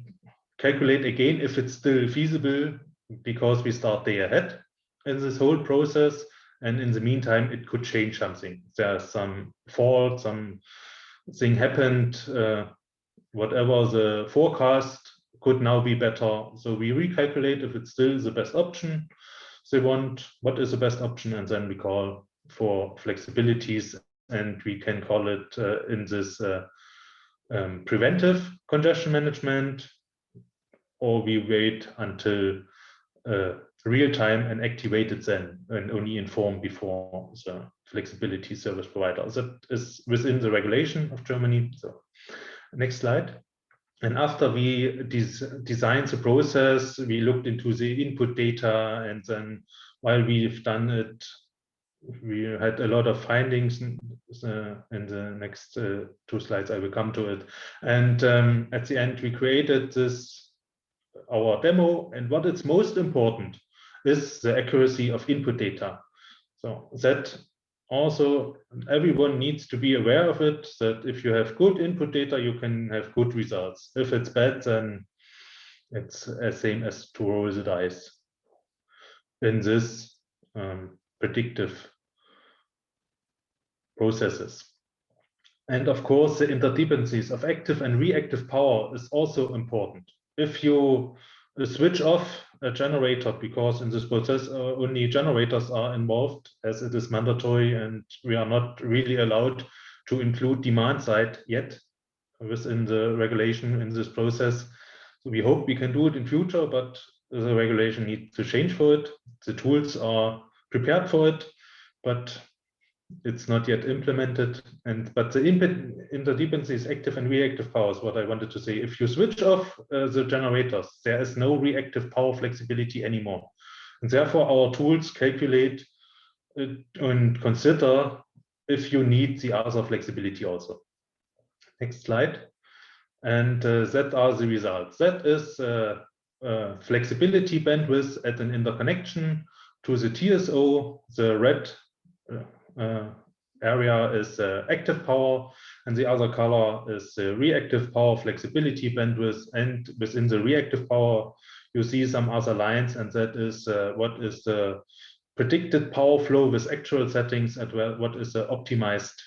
calculate again if it's still feasible, because we start day ahead in this whole process. And in the meantime, it could change something. There's some fault, something happened, whatever the forecast could now be better. So we recalculate if it's still the best option. They want what is the best option, and then we call for flexibilities, and we can call it in this preventive congestion management, or we wait until real time and activate it then, and only inform before the flexibility service provider. That is within the regulation of Germany. So next slide. And after we designed the process, we looked into the input data, and then while we've done it, we had a lot of findings. In the next 2 slides, I will come to it. And at the end, we created our demo. And what is most important is the accuracy of input data. So that also everyone needs to be aware of it, that if you have good input data, you can have good results. If it's bad, then it's the same as to roll the dice in this predictive processes. And of course, the interdependencies of active and reactive power is also important. If you switch off a generator, because in this process only generators are involved, as it is mandatory, and we are not really allowed to include demand side yet within the regulation in this process. So we hope we can do it in future, but the regulation needs to change for it. The tools are prepared for it, but it's not yet implemented. But the interdependencies, active and reactive powers, what I wanted to say, if you switch off the generators, there is no reactive power flexibility anymore. And therefore our tools calculate and consider if you need the other flexibility also. Next slide. And that are the results. That is flexibility bandwidth at an interconnection to the TSO. The red area is active power, and the other color is reactive power flexibility bandwidth. And within the reactive power, you see some other lines, and that is what is the predicted power flow with actual settings, and what is the optimized,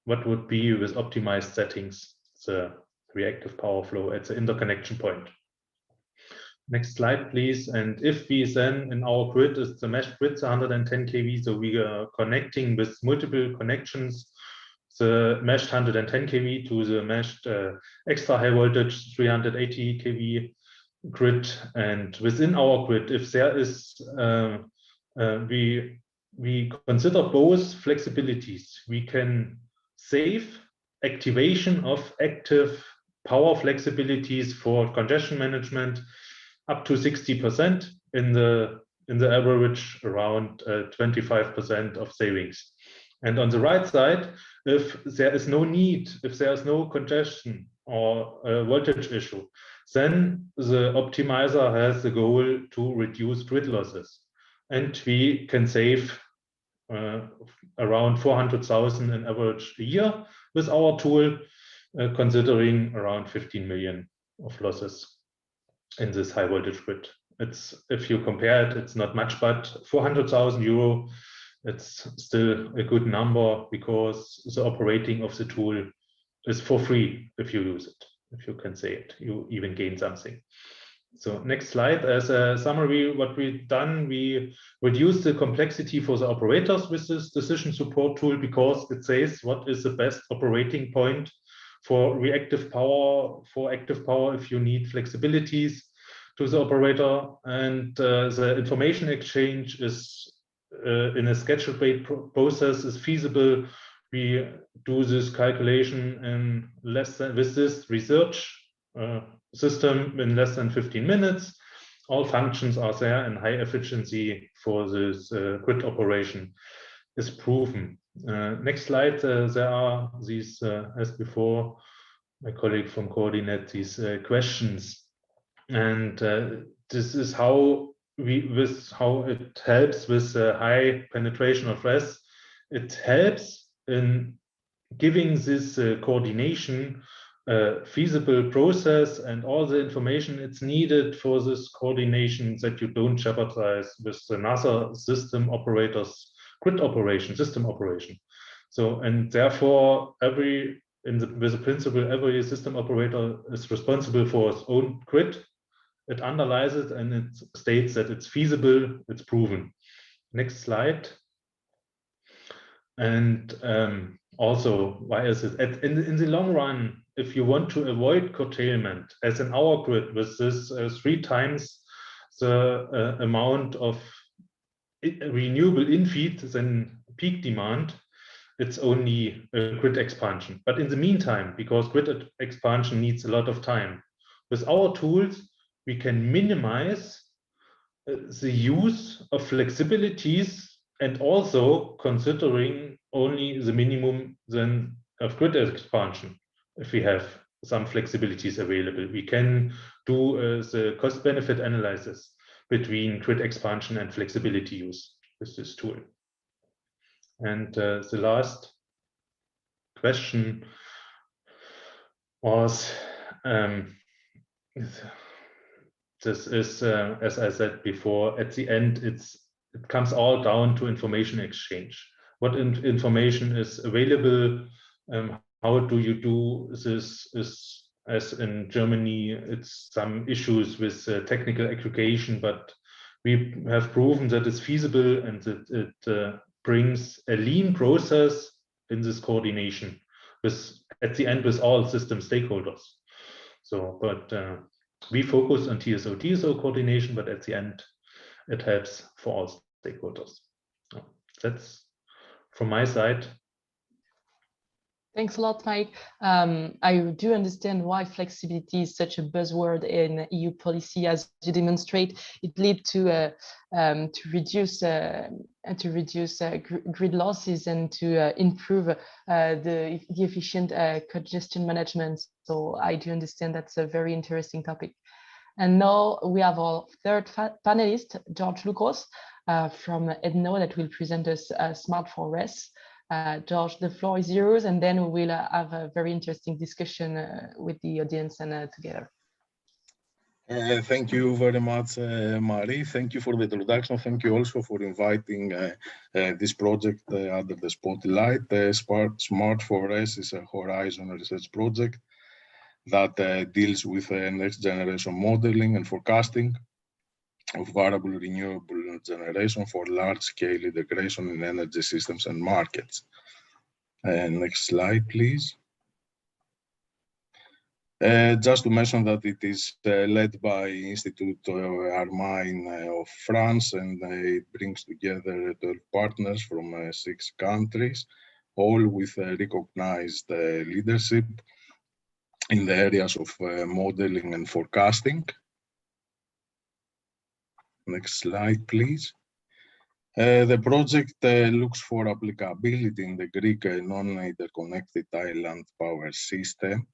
what would be with optimized settings, the reactive power flow at the interconnection point. Next slide, please. And if we then in our grid is the meshed grid 110 kV, so we are connecting with multiple connections, the meshed 110 kV to the meshed extra high voltage 380 kV grid. And within our grid, if there is, we consider both flexibilities. We can save activation of active power flexibilities for congestion management up to 60%, in the average around 25% of savings. And on the right side, if there is no need, if there is no congestion or a voltage issue, then the optimizer has the goal to reduce grid losses. And we can save around 400,000 in average a year with our tool, considering around 15 million of losses in this high voltage grid. It's, if you compare it, it's not much, but 400,000 euro, it's still a good number, because the operating of the tool is for free if you use it. If you can say it, you even gain something. So next slide. As a summary, what we've done, we reduced the complexity for the operators with this decision support tool, because it says what is the best operating point for reactive power, for active power, if you need flexibilities to the operator. And the information exchange is in a scheduled process is feasible. We do this calculation in less than, with this research system, in less than 15 minutes. All functions are there, and high efficiency for this grid operation is proven. Next slide. There are these, as before, my colleague from Coordinate, these questions, and this is how how it helps with high penetration of RES. It helps in giving this coordination feasible process and all the information it's needed for this coordination, that you don't jeopardize with another system operators grid operation, system operation. So, and therefore with the principle, every system operator is responsible for its own grid. It analyzes and it states that it's feasible, it's proven. Next slide. And also, why is it? In the long run, if you want to avoid curtailment, as in our grid, with this 3 times the amount of renewable infeed than peak demand, it's only a grid expansion. But in the meantime, because grid expansion needs a lot of time, with our tools, we can minimize the use of flexibilities, and also considering only the minimum then of grid expansion. If we have some flexibilities available, we can do the cost-benefit analysis between grid expansion and flexibility use with this tool. And the last question was, this is, as I said before, at the end, it comes all down to information exchange. What information is available? How do you do this? Is, as in Germany, it's some issues with technical aggregation, but we have proven that it's feasible and that it brings a lean process in this coordination with, at the end, with all system stakeholders. So, but we focus on DSO coordination, but at the end, it helps for all stakeholders. That's from my side. Thanks a lot, Mike. I do understand why flexibility is such a buzzword in EU policy. As you demonstrate, it leads to reduce grid losses and to improve the efficient congestion management. So I do understand that's a very interesting topic. And now we have our third panelist, George Lucas from E.DSO, that will present us Smart for RES. George, the floor is yours, and then we will have a very interesting discussion with the audience and together. Thank you very much, Marie. Thank you for the introduction. Thank you also for inviting this project under the spotlight. Smart for RES is a Horizon research project that deals with next generation modeling and forecasting of variable renewable generation for large-scale integration in energy systems and markets. Next slide, please. Just to mention that it is led by Institute Armine of France, and it brings together 12 partners from 6 countries, all with recognized leadership in the areas of modeling and forecasting. Next slide, please. The project looks for applicability in the Greek non-interconnected island power system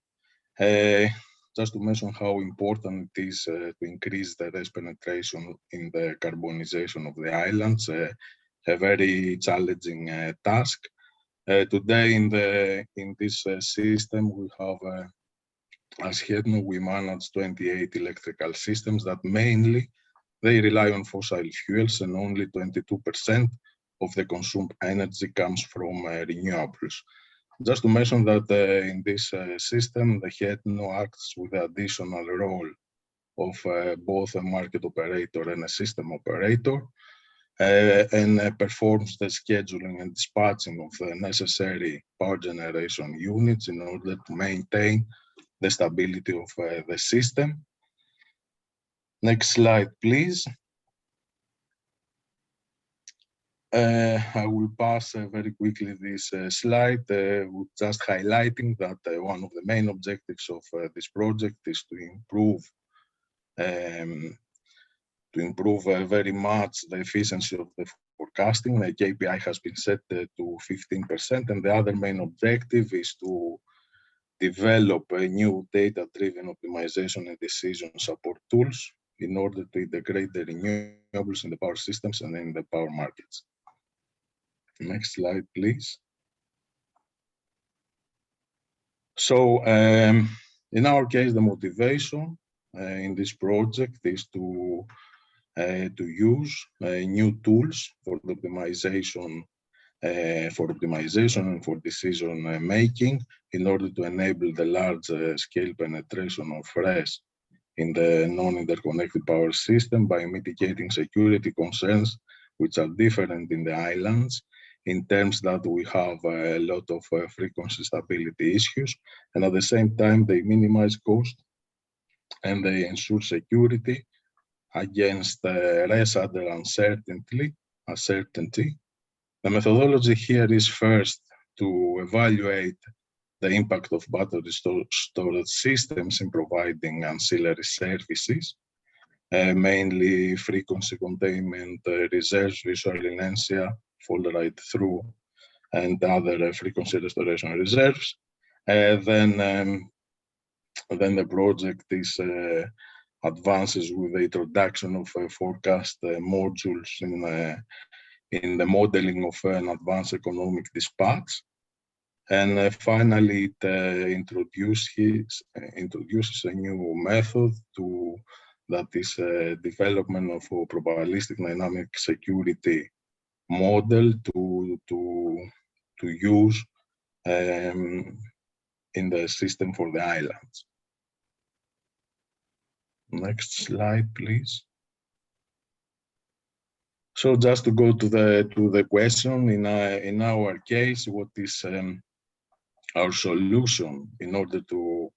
Just to mention how important it is to increase the RES penetration in the carbonization of the islands, a very challenging task. Today in this system we have, as HEDNO, we manage 28 electrical systems that mainly they rely on fossil fuels, and only 22% of the consumed energy comes from renewables. Just to mention that in this system, the HEDNO acts with the additional role of both a market operator and a system operator, and performs the scheduling and dispatching of the necessary power generation units in order to maintain the stability of the system. Next slide, please. I will pass very quickly this slide, with just highlighting that one of the main objectives of this project is to improve very much the efficiency of the forecasting. The KPI has been set to 15%, and the other main objective is to develop a new data-driven optimization and decision support tools in order to integrate the renewables in the power systems and in the power markets. Next slide, please. So in our case, the motivation in this project is to use new tools for the optimization, and for decision making, in order to enable the large scale penetration of RES in the non-interconnected power system by mitigating security concerns which are different in the islands, in terms that we have a lot of frequency stability issues, and at the same time they minimize cost and they ensure security against RES under uncertainty. The methodology here is first to evaluate the impact of battery storage systems in providing ancillary services, mainly frequency containment reserves, visual inertia, fault right through, and other frequency restoration reserves. Then the project is advances with the introduction of forecast modules in the modeling of an advanced economic dispatch. And finally, it introduces a new method that is development of a probabilistic dynamic security model to use in the system for the islands. Next slide, please. So just to go to the question, in our case, what is our solution in order to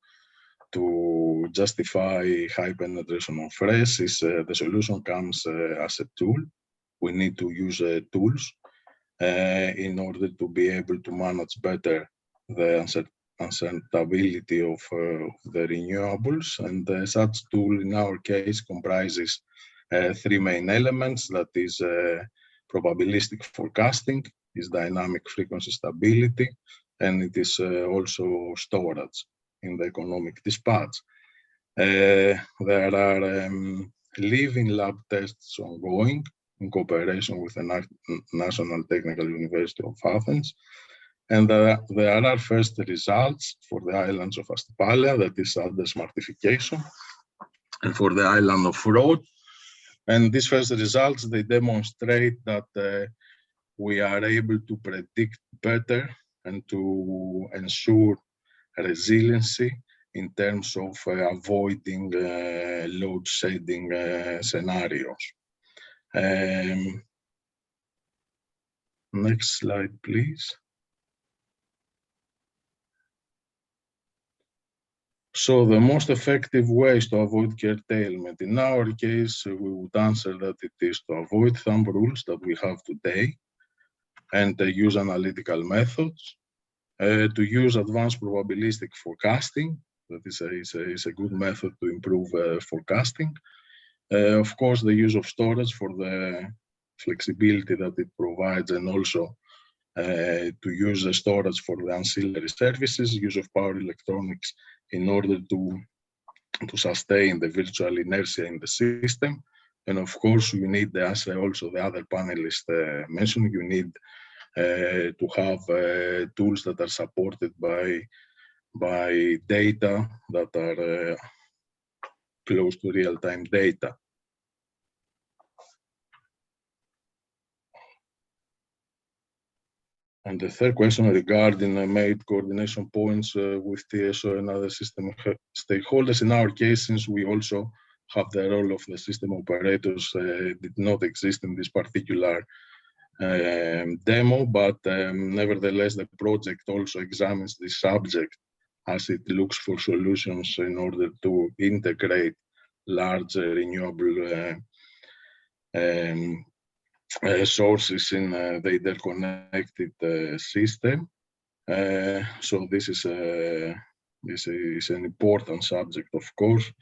justify high penetration of RES? Is the solution comes as a tool. We need to use tools in order to be able to manage better the uncertainty of the renewables, and such tool in our case comprises three main elements. That is probabilistic forecasting, is dynamic frequency stability, and it is also storage in the economic dispatch. There are living lab tests ongoing in cooperation with the National Technical University of Athens. And there are first results for the islands of Astypalia, that is under smartification, and for the island of Rhodes. And these first results, they demonstrate that we are able to predict better and to ensure resiliency in terms of avoiding load shedding scenarios. Next slide, please. So the most effective ways to avoid curtailment, in our case, we would answer that it is to avoid thumb rules that we have today, and use analytical methods, to use advanced probabilistic forecasting. That is a good method to improve forecasting. Of course, the use of storage for the flexibility that it provides, and also to use the storage for the ancillary services, use of power electronics in order to sustain the virtual inertia in the system. And of course, you need, as also the other panelists mentioned, you need to have tools that are supported by data that are close to real-time data. And the third question regarding made coordination points with DSO and other system stakeholders. In our case, since we also have the role of the system operators, did not exist in this particular demo, but nevertheless, the project also examines this subject as it looks for solutions in order to integrate large renewable sources in the interconnected system. So this is an important subject, of course.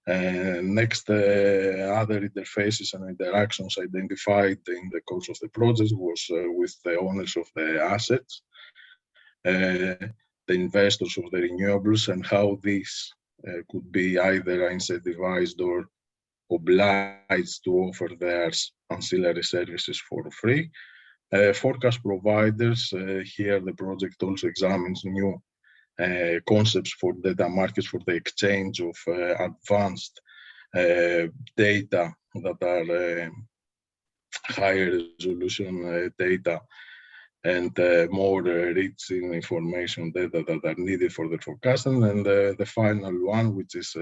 Next, other interfaces and interactions identified in the course of the project was with the owners of the assets, the investors of the renewables, and how this could be either incentivized or obliged to offer their ancillary services for free. Forecast providers, here the project also examines new concepts for data markets for the exchange of advanced data that are higher resolution data and more rich in information data that are needed for the forecasting. And the final one, which is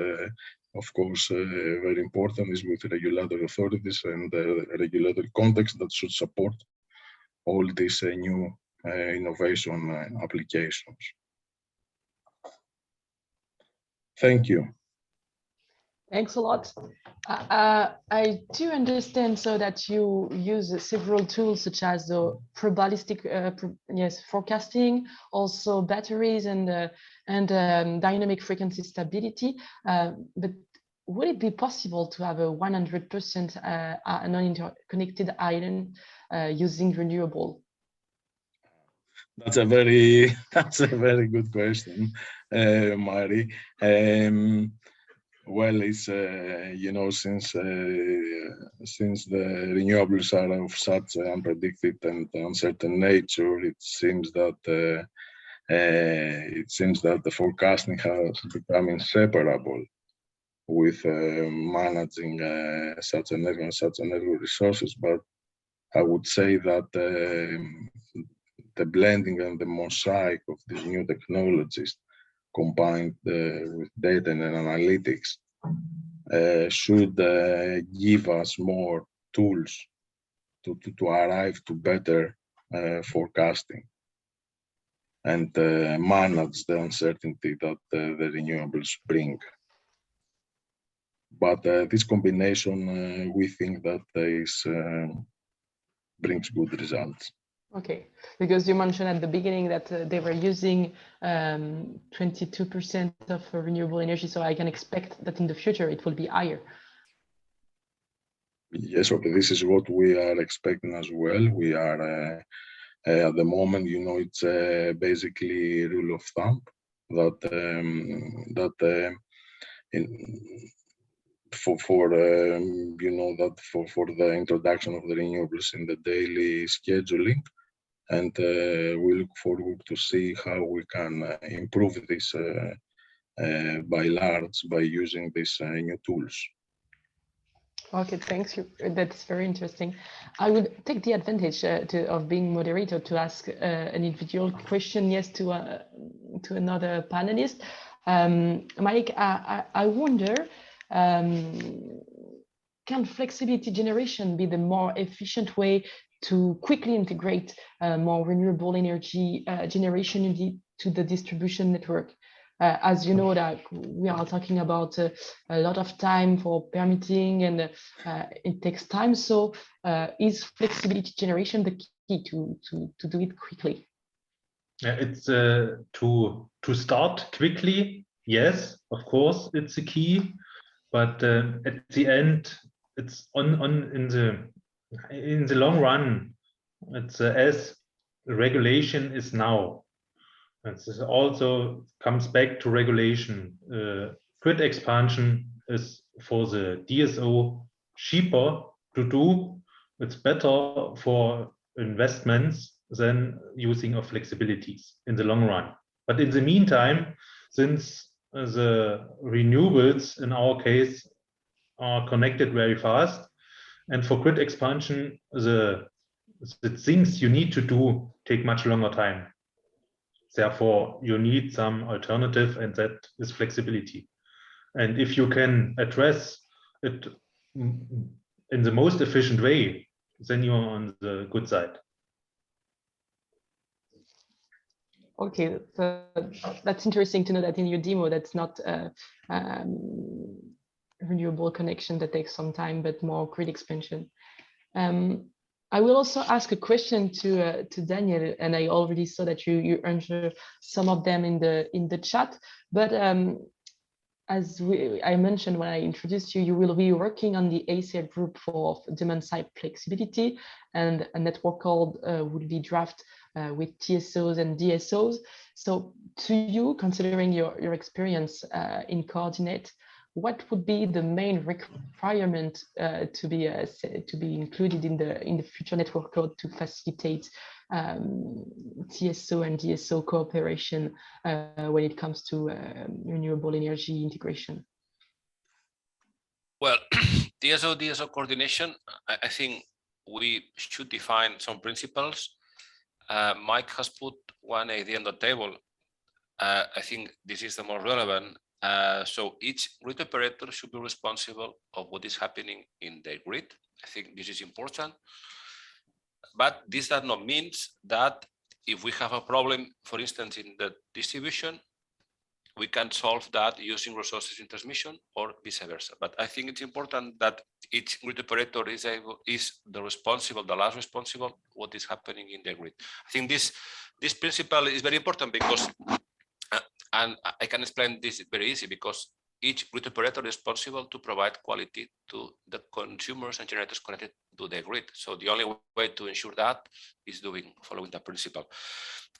of course very important, is with regulatory authorities and regulatory context that should support all these new innovation applications. Thank you. Thanks a lot. I do understand so that you use several tools such as the probabilistic forecasting, also batteries and dynamic frequency stability. But would it be possible to have a 100% non-interconnected island using renewable? That's a very good question, Mari. Well, it's you know, since the renewables are of such unpredicted and uncertain nature, it seems that the forecasting has become inseparable with managing such energy and such energy resources. But I would say that the blending and the mosaic of these new technologies combined with data and analytics should give us more tools to arrive to better forecasting and manage the uncertainty that the renewables bring. But this combination, we think that brings good results. Okay, because you mentioned at the beginning that they were using 22% of renewable energy, so I can expect that in the future it will be higher. Yes, okay, this is what we are expecting as well. We are at the moment, you know, it's basically rule of thumb that for the introduction of the renewables in the daily scheduling. And we look forward to see how we can improve this by using these new tools. Okay, thanks. That's very interesting. I would take the advantage of being moderator to ask an individual question, yes, to another panelist. Mike, I wonder, can flexibility generation be the more efficient way to quickly integrate more renewable energy generation into the distribution network? As you know, that we are talking about a lot of time for permitting and it takes time. So is flexibility generation the key to do it quickly? It's to start quickly. Yes, of course, it's a key. But at the end, it's in the long run, it's as regulation is now. And this also comes back to regulation. Grid expansion is for the DSO cheaper to do. It's better for investments than using of flexibilities in the long run. But in the meantime, since the renewables in our case are connected very fast, and for grid expansion, the things you need to do take much longer time. Therefore, you need some alternative, and that is flexibility. And if you can address it in the most efficient way, then you're on the good side. Okay, so that's interesting to know that in your demo, that's not renewable connection that takes some time, but more grid expansion. I will also ask a question to Daniel, and I already saw that you answered some of them in the chat. But as I mentioned when I introduced you, you will be working on the ACL group for demand-side flexibility, and a network code will be drafted with TSOs and DSOs. So to you, considering your experience in Coordinate, what would be the main requirement to be included in the future network code to facilitate TSO and DSO cooperation when it comes to renewable energy integration? Well, DSO coordination, I think we should define some principles. Mike has put one idea on the table. I think this is the more relevant. So each grid operator should be responsible of what is happening in their grid. I think this is important. But this does not mean that if we have a problem, for instance, in the distribution, we can solve that using resources in transmission or vice versa. But I think it's important that each grid operator is the last responsible what is happening in the grid. I think this principle is very important because, and I can explain this very easy, because each grid operator is responsible to provide quality to the consumers and generators connected to the grid. So the only way to ensure that is following that principle.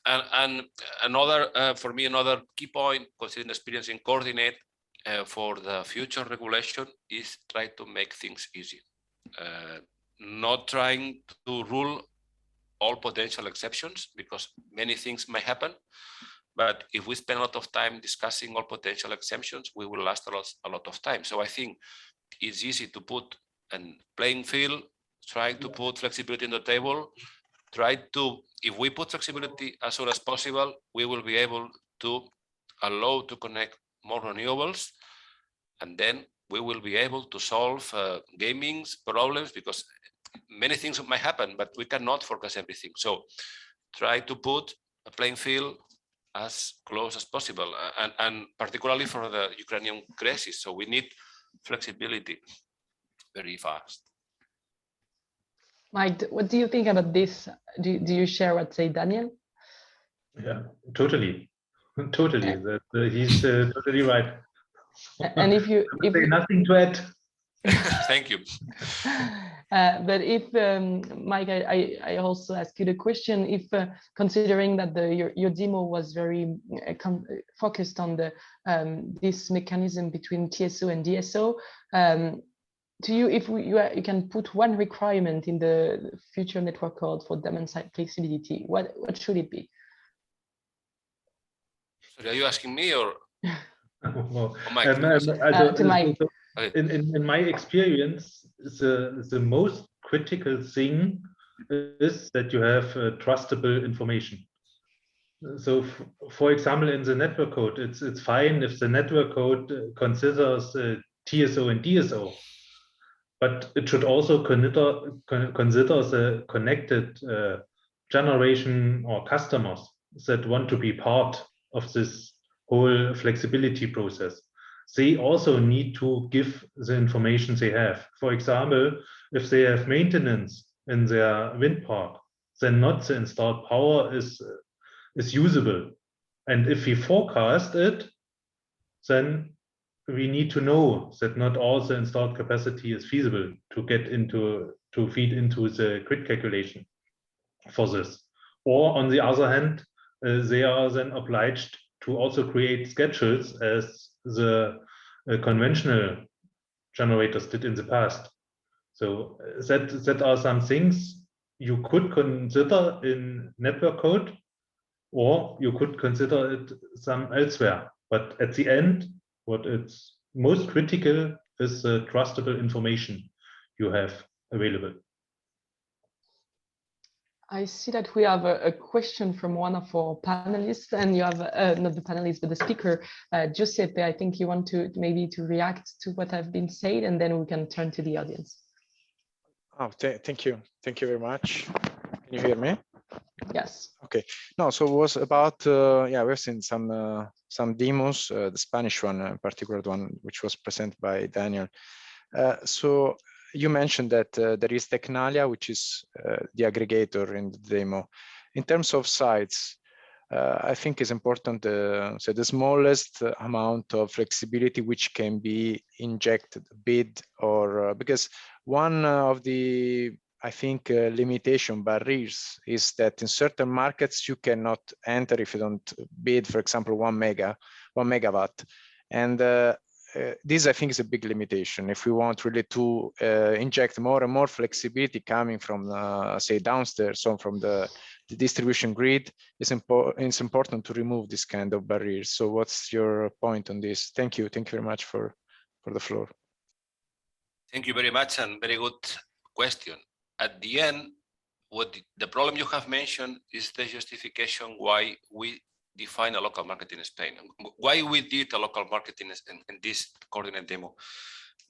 And another, for me, another key point, considering experience in Coordinate for the future regulation, is try to make things easy. Not trying to rule all potential exceptions, because many things may happen. But if we spend a lot of time discussing all potential exemptions, we will last a lot of time. So I think it's easy to put a playing field, trying to put flexibility on the table, if we put flexibility as soon as possible, we will be able to allow to connect more renewables, and then we will be able to solve gaming's problems, because many things might happen, but we cannot forecast everything. So try to put a playing field as close as possible, and particularly for the Ukrainian crisis. So we need flexibility very fast. Mike, what do you think about this? Do you share what say Daniel? Yeah, totally. That he's totally right. And if you nothing to add. Thank you. But if Mike, I also ask you the question: if considering that your demo was very focused on this mechanism between TSO and DSO, to you, if you can put one requirement in the future network code for demand-side flexibility, what should it be? So are you asking me or? Well, Mike? To Mike. In my experience, the most critical thing is that you have trustable information. So, for example, in the network code, it's fine if the network code considers TSO and DSO, but it should also consider the connected generation or customers that want to be part of this whole flexibility process. They also need to give the information they have. For example, if they have maintenance in their wind park, then not the installed power is usable. And if we forecast it, then we need to know that not all the installed capacity is feasible to feed into the grid calculation for this. Or on the other hand, they are then obliged to also create schedules as the conventional generators did in the past. So that are some things you could consider in network code, or you could consider it some elsewhere. But at the end, what it's most critical is the trustable information you have available. I see that we have a question from one of our panelists, and you have not the panelist, but the speaker, Giuseppe. I think you want to maybe to react to what have been said, and then we can turn to the audience. Oh, thank you very much. Can you hear me? Yes. Okay. No, so it was about yeah, we've seen some demos, the Spanish one, in particular, the one which was presented by Daniel. So you mentioned that there is Tecnalia, which is the aggregator in the demo. In terms of sites, I think it's important so the smallest amount of flexibility which can be injected, bid, or because one of the I think limitation barriers is that in certain markets you cannot enter if you don't bid, for example, 1 megawatt, and this I think is a big limitation. If we want really to inject more and more flexibility coming from say downstairs, so from the distribution grid, it's important to remove this kind of barriers. So what's your point on this? Thank you very much for the floor. Thank you very much, and very good question. At the end, what the problem you have mentioned is the justification why we define a local market in Spain. Why we did a local market in this coordinate demo?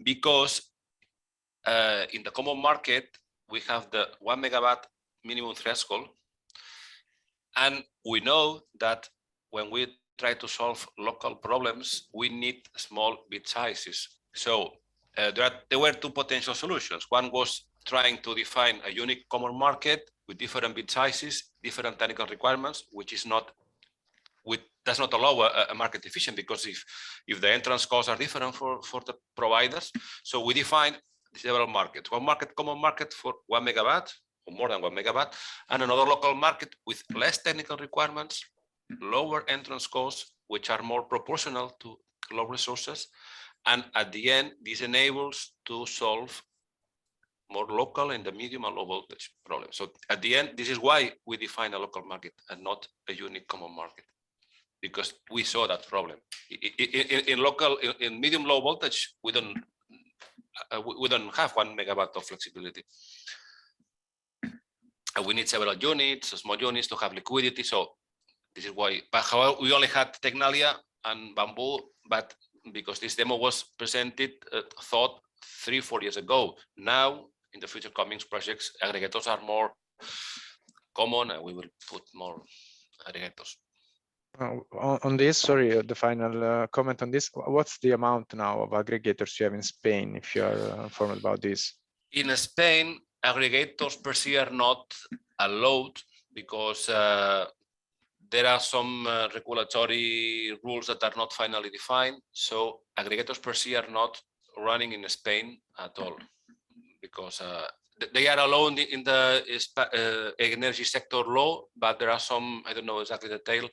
Because in the common market, we have the 1 megawatt minimum threshold. And we know that when we try to solve local problems, we need small bit sizes. So there were two potential solutions. One was trying to define a unique common market with different bit sizes, different technical requirements, which does not allow a market efficient, because if the entrance costs are different for the providers. So we define several markets. One market, common market for 1 megawatt or more than 1 megawatt, and another local market with less technical requirements, lower entrance costs, which are more proportional to low resources. And at the end, this enables to solve more local and the medium and low voltage problems. So at the end, this is why we define a local market and not a unique common market, because we saw that problem. In medium low voltage, we don't have 1 megawatt of flexibility. And we need several units, small units, to have liquidity. So this is why. But however, we only had Tecnalia and Bamboo, but because this demo was presented, thought 3-4 years ago. Now, in the future coming projects, aggregators are more common, and we will put more aggregators. On this, sorry, the final comment on this. What's the amount now of aggregators you have in Spain, if you are informed about this? In Spain, aggregators per se are not allowed because there are some regulatory rules that are not finally defined. So aggregators per se are not running in Spain at all, because they are allowed in the energy sector law, but there are some, I don't know exactly the detail,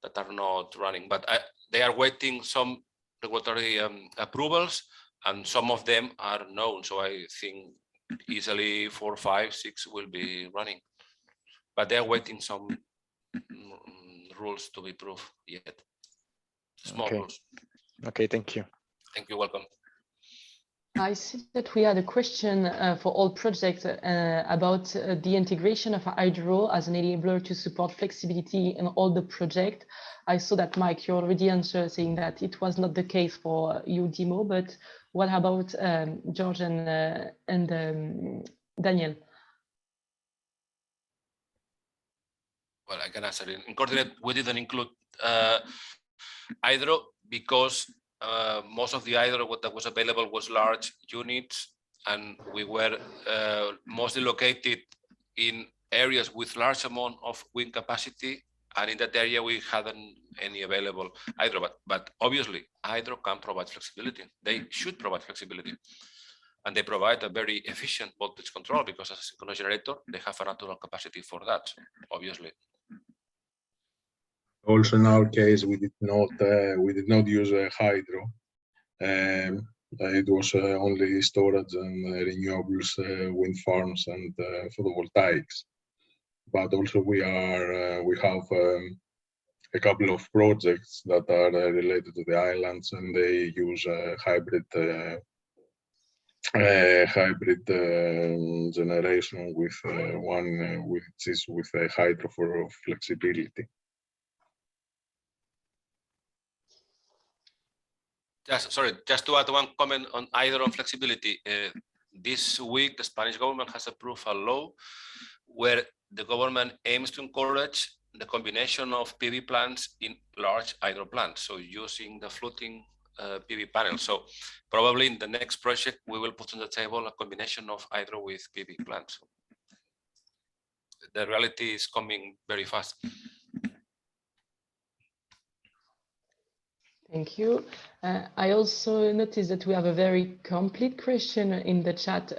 that are not running. But they are waiting some regulatory approvals, and some of them are known. So I think easily 4, 5, 6 will be running, but they are waiting some rules to be approved yet. Small rules. Okay, thank you. Thank you, welcome. I see that we had a question for all projects about the integration of hydro as an enabler to support flexibility in all the project. I saw that, Mike, you already answered saying that it was not the case for your demo, but what about George and Daniel? Well, I can answer it. In Coordinate, we didn't include hydro because most of the hydro that was available was large units, and we were mostly located in areas with large amount of wind capacity, and in that area we hadn't any available hydro. But obviously hydro can provide flexibility. They should provide flexibility, and they provide a very efficient voltage control, because as a synchronous generator they have a natural capacity for that, obviously. Also, in our case, we did not use hydro. It was only storage and renewables, wind farms, and photovoltaics. But also, we have a couple of projects that are related to the islands, and they use hybrid generation with one which is with hydro for flexibility. Just to add one comment on hydro and flexibility. This week, the Spanish government has approved a law where the government aims to encourage the combination of PV plants in large hydro plants, so using the floating PV panels. So probably in the next project, we will put on the table a combination of hydro with PV plants. The reality is coming very fast. Thank you. I also noticed that we have a very complete question in the chat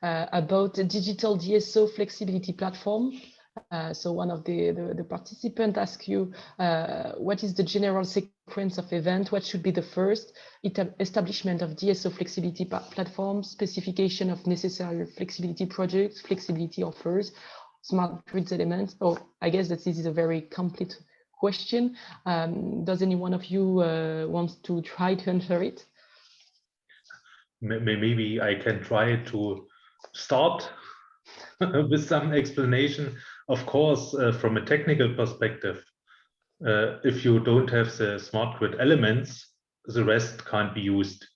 about the digital DSO flexibility platform. So one of the participants asked you, what is the general sequence of event? What should be the first? Establishment of DSO flexibility platform, specification of necessary flexibility projects, flexibility offers, smart grids elements. Oh, I guess that this is a very complete question. Does any one of you want to try to answer it? Maybe I can try to start with some explanation. Of course, from a technical perspective, if you don't have the smart grid elements, the rest can't be used.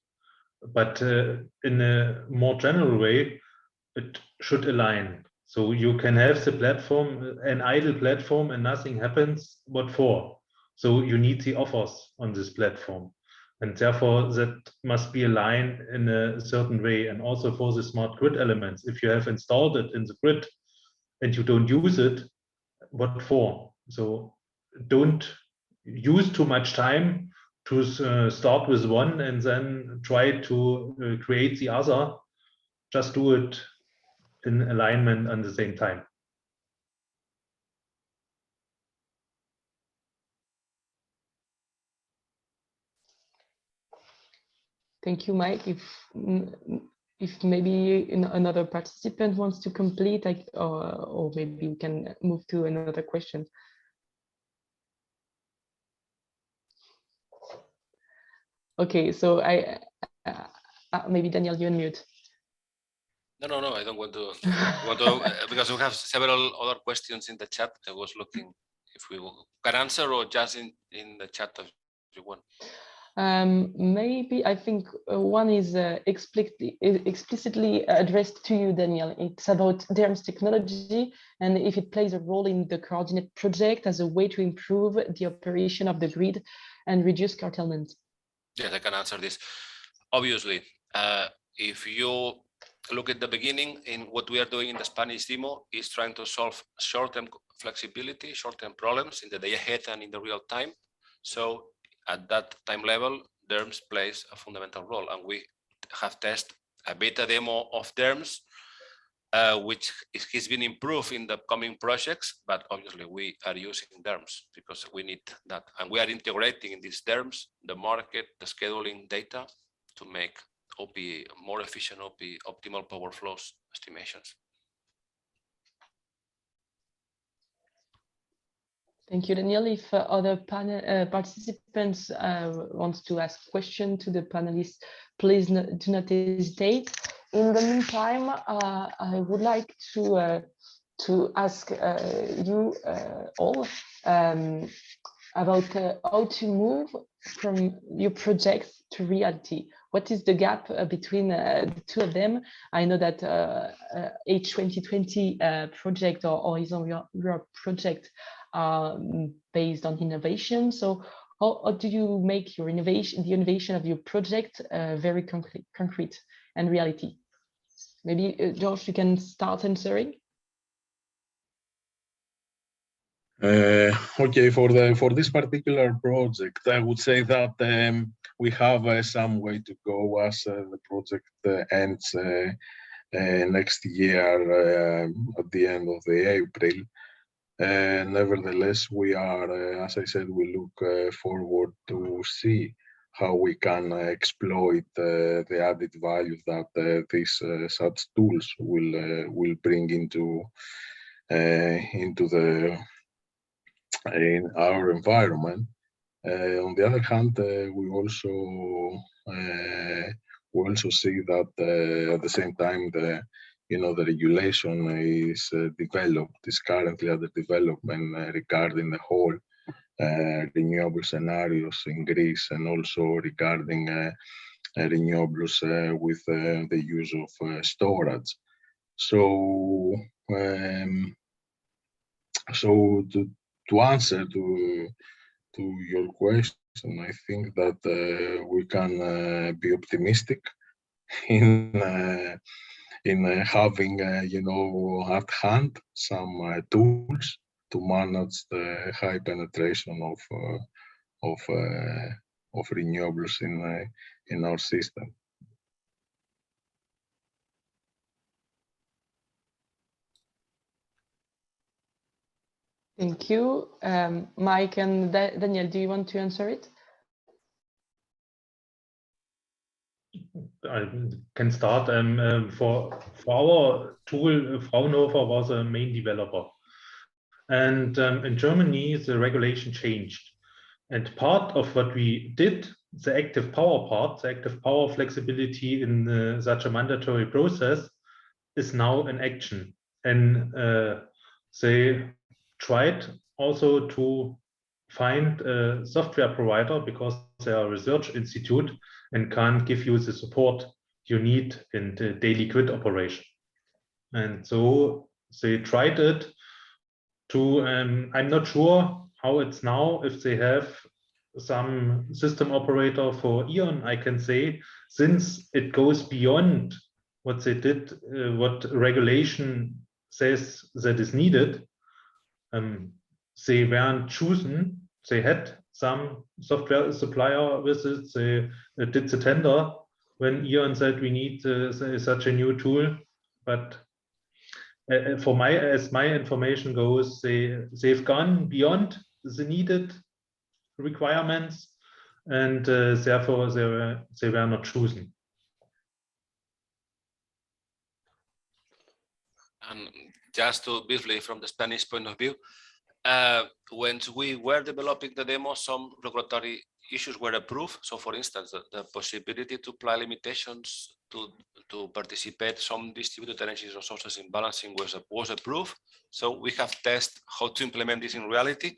But in a more general way, it should align. So you can have the platform, an idle platform, and nothing happens. What for? So you need the offers on this platform. And therefore, that must be aligned in a certain way. And also for the smart grid elements, if you have installed it in the grid and you don't use it, what for? So don't use too much time to start with one and then try to create the other. Just do it in alignment at the same time. Thank you, Mike. If maybe another participant wants to complete, or maybe we can move to another question. Okay, so maybe Daniel, you unmute. No, I don't want to because we have several other questions in the chat. I was looking if we can answer or just in the chat if you want. Maybe I think one is explicitly addressed to you, Daniel. It's about DERMS technology and if it plays a role in the coordinate project as a way to improve the operation of the grid and reduce curtailment. Yes, I can answer this. Obviously, if you look at the beginning, in what we are doing in the Spanish demo is trying to solve short-term flexibility, short-term problems in the day ahead and in the real time. So at that time level, DERMS plays a fundamental role, and we have tested a beta demo of DERMS, which has been improved in the upcoming projects, but obviously we are using DERMS because we need that, and we are integrating in these DERMS the market, the scheduling data to make OP more efficient, OP optimal power flows estimations. Thank you, Daniel. If other panel participants want to ask questions to the panelists, please do not hesitate. In the meantime, I would like to ask you all about how to move from your projects to reality. What is the gap between the two of them? I know that H2020 project or Horizon Europe project are based on innovation. So how do you make your innovation, the innovation of your project very concrete and reality? Maybe George, you can start answering. Okay, for this particular project, I would say that we have some way to go as the project ends next year at the end of April. Nevertheless, we are, as I said, we look forward to see how we can exploit the added value that these such tools will bring into in our environment. On the other hand, we also see that at the same time the regulation is is currently under development regarding the whole renewable scenarios in Greece, and also regarding renewables with the use of storage. So to answer to your question, I think that we can be optimistic in having at hand some tools to manage the high penetration of renewables in our system. Thank you. Mike and Daniel, do you want to answer it? I can start. For our tool, Fraunhofer was a main developer. And in Germany, the regulation changed. And part of what we did, the active power part, the active power flexibility in such a mandatory process is now in action. And they tried also to find a software provider, because they are a research institute and can't give you the support you need in the daily grid operation. And so they tried it to, I'm not sure how it's now, if they have some system operator for E.ON, I can say, since it goes beyond what they did, what regulation says that is needed, they weren't chosen. They had some software supplier visits. They did the tender when E.ON said we need such a new tool. But as my information goes, they've gone beyond the needed requirements, and therefore they were not chosen. And just to briefly, from the Spanish point of view, when we were developing the demo, some regulatory issues were approved. So, for instance, the possibility to apply limitations to participate some distributed energy resources in balancing was approved. So we have tested how to implement this in reality.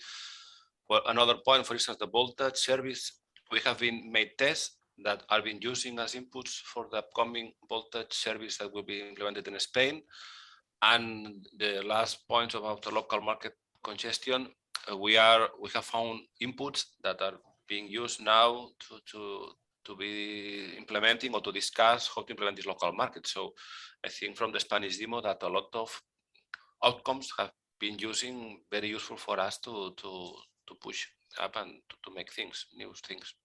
Well, another point, for instance, the voltage service, we have been made tests that are being using as inputs for the upcoming voltage service that will be implemented in Spain. And the last point about the local market congestion, we have found inputs that are being used now to be implementing or to discuss how to implement this local market. So I think from the Spanish demo that a lot of outcomes have been using very useful for us to push up and to make new things.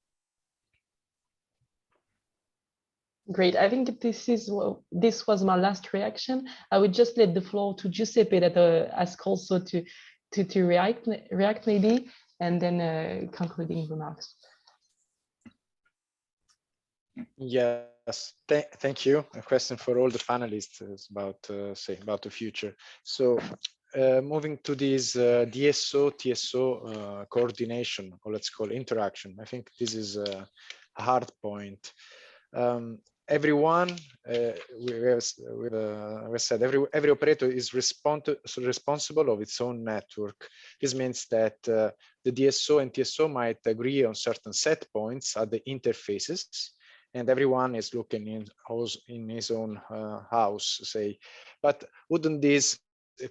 Great. I think this was my last reaction. I would just let the floor to Giuseppe that ask also to react maybe, and then concluding remarks. Yes, thank you. A question for all the panelists is about about the future. So moving to this DSO TSO coordination, or let's call interaction. I think this is a hard point. Everyone, we said every operator is responsible of its own network. This means that the DSO and TSO might agree on certain set points at the interfaces, and everyone is looking in his own house, say. But wouldn't this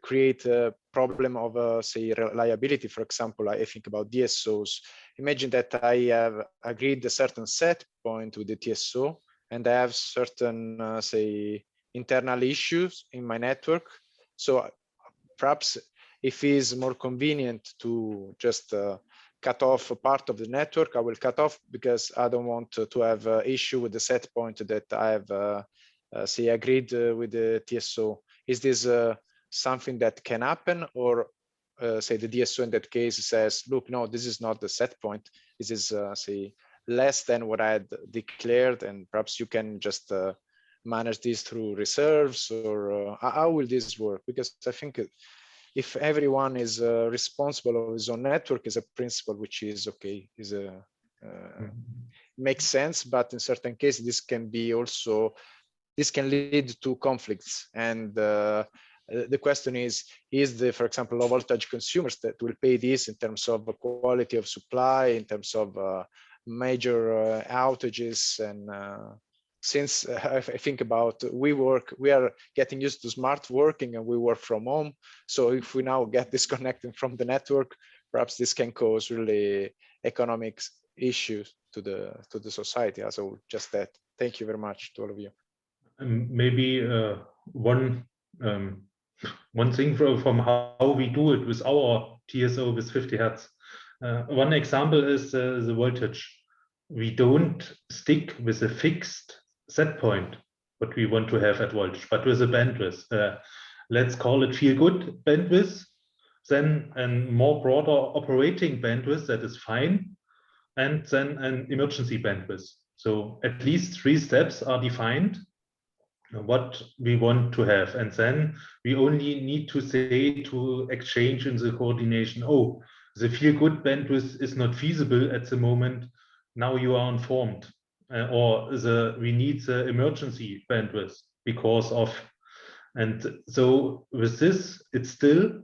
create a problem of, say, reliability? For example, I think about DSOs. Imagine that I have agreed a certain set point with the TSO, and I have certain, say, internal issues in my network. So perhaps if it is more convenient to just cut off a part of the network, I will cut off, because I don't want to have an issue with the set point that I have, say, agreed with the TSO. Is this something that can happen, or say the DSO in that case says, look, no, this is not the set point. This is say less than what I had declared, and perhaps you can just manage this through reserves, or how will this work? Because I think if everyone is responsible of his own network is a principle which is okay, is a makes sense, but in certain cases this can be also, this can lead to conflicts. And the question is the, for example, low voltage consumers that will pay this in terms of quality of supply, in terms of major outages, and since I think about we are getting used to smart working and we work from home. So if we now get disconnected from the network, perhaps this can cause really economic issues to the society as a whole. Just that. Thank you very much to all of you. Maybe one thing from how we do it with our DSO with 50 Hertz. One example is the voltage. We don't stick with a fixed set point, what we want to have at voltage, but with a bandwidth. Let's call it feel good bandwidth, then a more broader operating bandwidth that is fine, and then an emergency bandwidth. So at least 3 steps are defined what we want to have, and then we only need to say to exchange in the coordination, oh, the feel good bandwidth is not feasible at the moment, now you are informed, or we need the emergency bandwidth because of, and so with this it's still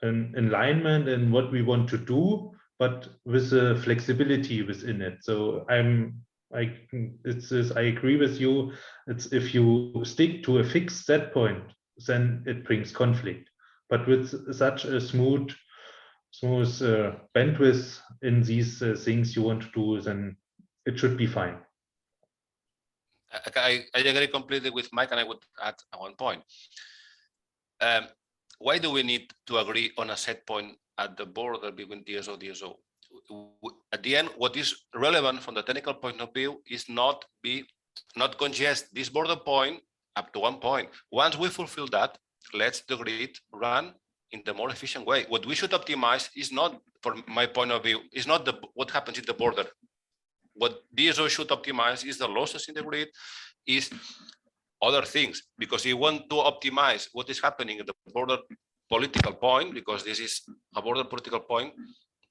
an alignment in what we want to do, but with a flexibility within it. So I agree with you. It's if you stick to a fixed set point, then it brings conflict. But with such a smooth bandwidth in these things you want to do, then it should be fine. I agree completely with Mike, and I would add one point. Why do we need to agree on a set point at the border between DSO and DSO? At the end, what is relevant from the technical point of view is not congest this border point up to one point. Once we fulfill that, let the grid run in the more efficient way. What we should optimize is not, from my point of view, is not what happens in the border. What DSO should optimize is the losses in the grid, is other things, because we want to optimize what is happening at the border political point, because this is a border political point.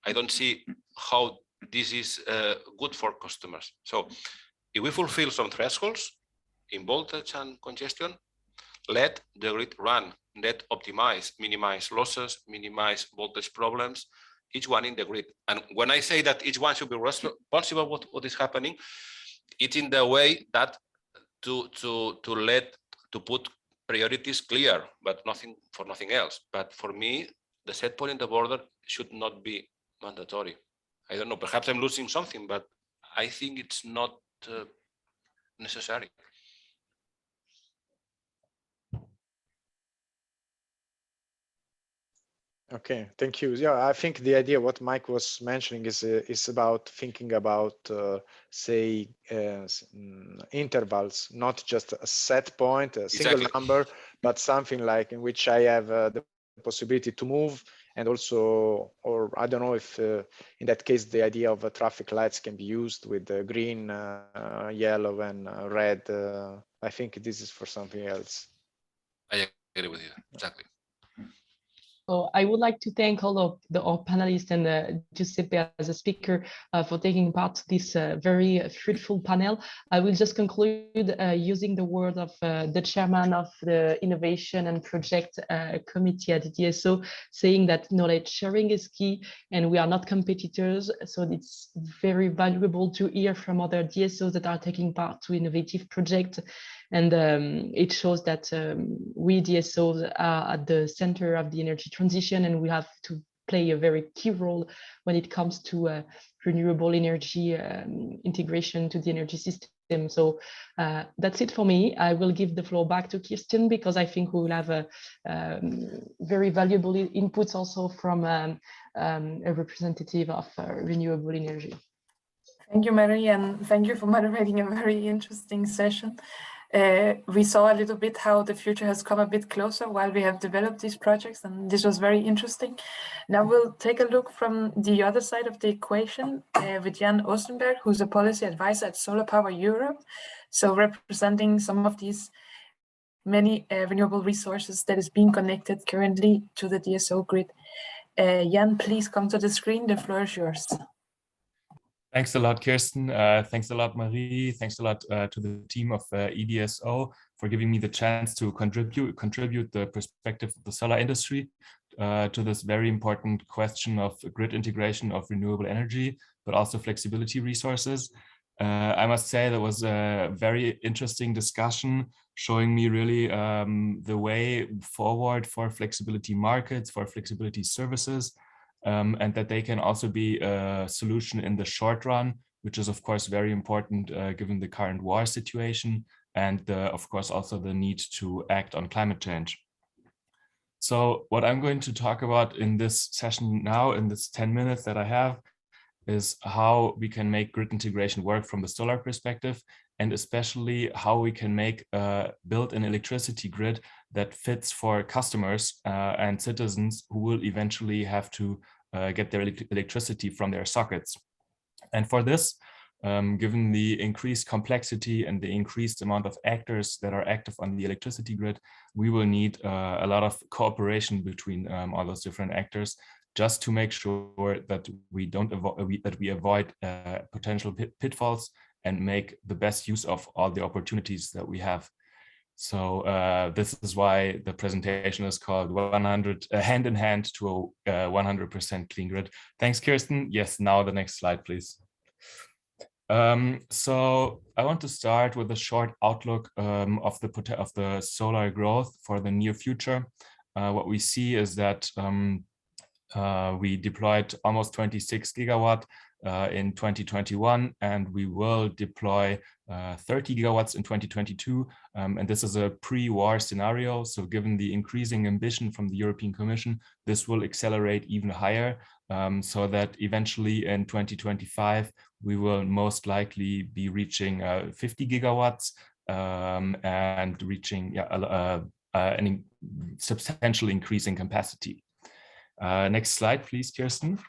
I don't see how this is good for customers. So if we fulfill some thresholds in voltage and congestion, let the grid run, let optimize, minimize losses, minimize voltage problems, each one in the grid. And when I say that each one should be responsible what is happening, it's in the way that to put priorities clear, but nothing for nothing else. But for me, the set point in the border should not be mandatory. I don't know, perhaps I'm losing something, but I think it's not necessary. Okay, thank you. Yeah, I think the idea what Mike was mentioning is about thinking about say intervals, not just a set point, a single number, but something like in which I have the possibility to move, and also, or I don't know if in that case the idea of traffic lights can be used with green, yellow, and red. I think this is for something else. I agree with you, exactly. So I would like to thank all of our panelists and Giuseppe as a speaker for taking part to this very fruitful panel. I will just conclude using the word of the chairman of the Innovation and Project Committee at DSO, saying that knowledge sharing is key and we are not competitors. So it's very valuable to hear from other DSOs that are taking part to innovative projects. And it shows that we DSOs are at the center of the energy transition, and we have to play a very key role when it comes to renewable energy integration to the energy system. So that's it for me. I will give the floor back to Kirsten, because I think we will have a very valuable inputs also from a representative of renewable energy. Thank you, Mary, and thank you for moderating a very interesting session. we saw a little bit how the future has come a bit closer while we have developed these projects, and this was very interesting. Now we'll take a look from the other side of the equation with Jan Oostenberg, who's a policy advisor at Solar Power Europe, so representing some of these many renewable resources that is being connected currently to the DSO grid. Jan, please come to the screen. The floor is yours. Thanks a lot, Kirsten. Thanks a lot, Marie. Thanks a lot to the team of E.DSO for giving me the chance to contribute the perspective of the solar industry to this very important question of grid integration of renewable energy, but also flexibility resources. I must say that was a very interesting discussion, showing me really the way forward for flexibility markets, for flexibility services, and that they can also be a solution in the short run, which is of course very important given the current war situation and of course also the need to act on climate change. So what I'm going to talk about in this session now, in this 10 minutes that I have, is how we can make grid integration work from the solar perspective, and especially how we can make build an electricity grid that fits for customers and citizens who will eventually have to get their electricity from their sockets. And for this, given the increased complexity and the increased amount of actors that are active on the electricity grid, we will need a lot of cooperation between all those different actors, just to make sure that we avoid potential pitfalls and make the best use of all the opportunities that we have. So this is why the presentation is called 100 Hand in Hand to a 100% clean grid. Thanks, Kirsten. Yes, now the next slide, please. So I want to start with a short outlook of the solar growth for the near future. What we see is that we deployed almost 26 gigawatt in 2021, and we will deploy 30 gigawatts in 2022. And this is a pre-war scenario. So given the increasing ambition from the European Commission, this will accelerate even higher, so that eventually in 2025, we will most likely be reaching 50 gigawatts and reaching an substantial increase in capacity. Next slide, please, Kirsten.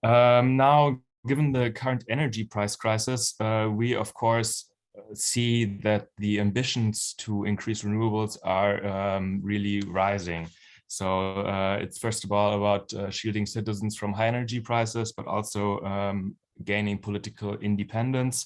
Now, given the current energy price crisis, we of course see that the ambitions to increase renewables are really rising. So it's first of all about shielding citizens from high energy prices, but also gaining political independence.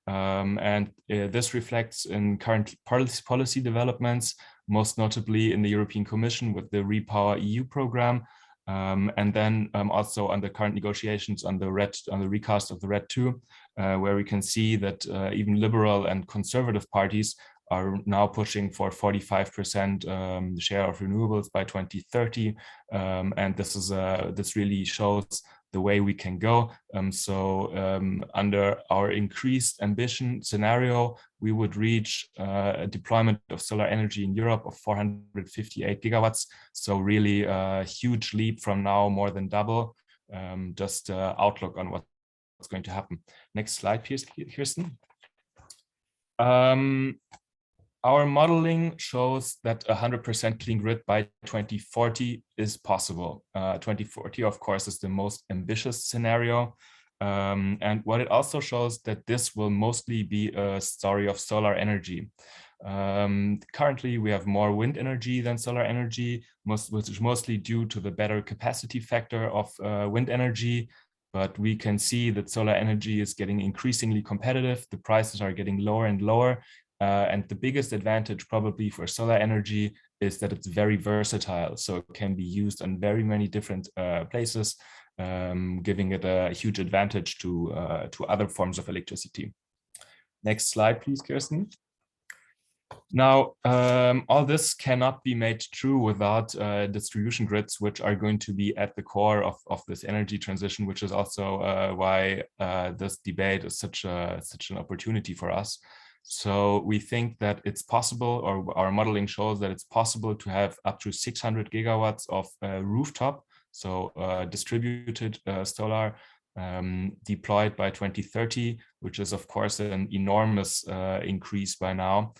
And this reflects in current policy developments, most notably in the European Commission with the Repower EU program, and then also on the current negotiations on the recast of the RED II, where we can see that even liberal and conservative parties are now pushing for 45% share of renewables by 2030, and this really shows the way we can go. Under our increased ambition scenario, we would reach a deployment of solar energy in Europe of 458 gigawatts. So really a huge leap from now, more than double. Just outlook on what's going to happen. Next slide, please, Kirsten. Our modeling shows that 100% clean grid by 2040 is possible. 2040, of course, is the most ambitious scenario. And what it also shows that this will mostly be a story of solar energy. Currently, we have more wind energy than solar energy, which is mostly due to the better capacity factor of wind energy. But we can see that solar energy is getting increasingly competitive. The prices are getting lower and lower. And the biggest advantage probably for solar energy is that it's very versatile. So it can be used on very many different places, giving it a huge advantage to other forms of electricity. Next slide, please, Kirsten. Now, all this cannot be made true without distribution grids, which are going to be at the core of this energy transition, which is also why this debate is such an opportunity for us. So we think that it's possible, or our modeling shows that it's possible to have up to 600 gigawatts of rooftop, so distributed solar deployed by 2030, which is of course an enormous increase by now.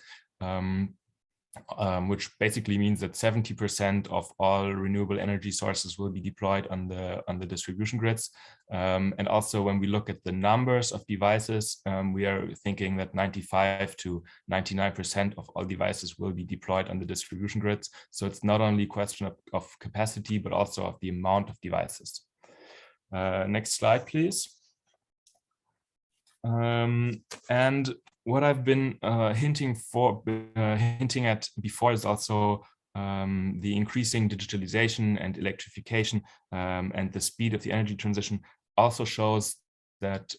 Which basically means that 70% of all renewable energy sources will be deployed on the distribution grids. And also when we look at the numbers of devices, we are thinking that 95 to 99% of all devices will be deployed on the distribution grids. So it's not only a question of capacity, but also of the amount of devices. Next slide, please. And what I've been hinting at before is also the increasing digitalization and electrification and the speed of the energy transition also shows that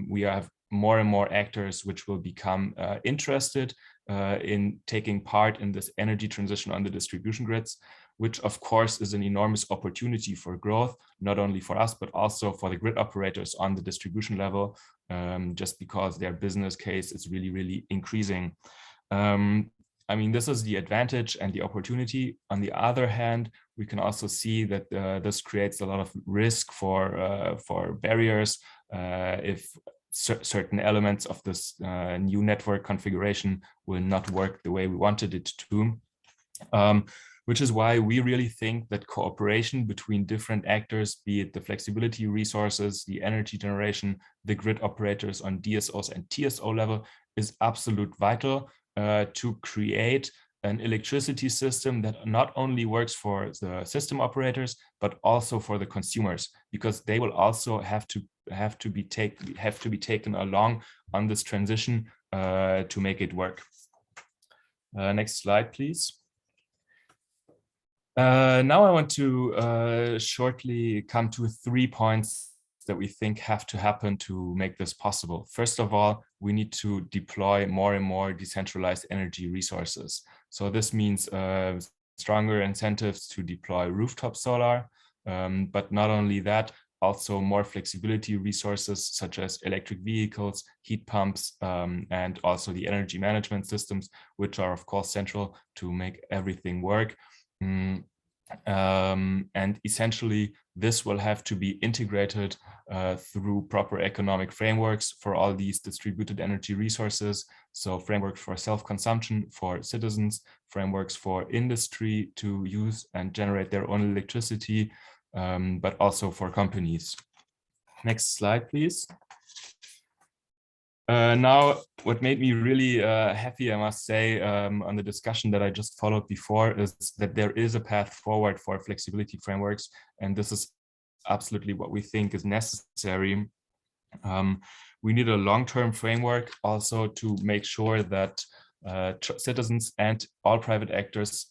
we have more and more actors which will become interested in taking part in this energy transition on the distribution grids, which of course is an enormous opportunity for growth, not only for us, but also for the grid operators on the distribution level, just because their business case is really, really increasing. I mean, this is the advantage and the opportunity. On the other hand, we can also see that this creates a lot of risk for barriers if certain elements of this new network configuration will not work the way we wanted it to. Which is why we really think that cooperation between different actors, be it the flexibility resources, the energy generation, the grid operators on DSOs and TSO level, is absolute vital to create an electricity system that not only works for the system operators, but also for the consumers, because they will also have to be taken along on this transition to make it work. Next slide, please. Now I want to shortly come to 3 points that we think have to happen to make this possible. First of all, we need to deploy more and more decentralized energy resources. So this means stronger incentives to deploy rooftop solar, but not only that, also more flexibility resources such as electric vehicles, heat pumps, and also the energy management systems, which are of course central to make everything work. And essentially, this will have to be integrated through proper economic frameworks for all these distributed energy resources. So frameworks for self-consumption for citizens, frameworks for industry to use and generate their own electricity, but also for companies. Next slide, please. Now, what made me really happy, I must say, on the discussion that I just followed before, is that there is a path forward for flexibility frameworks, and this is absolutely what we think is necessary. We need a long-term framework also to make sure that citizens and all private actors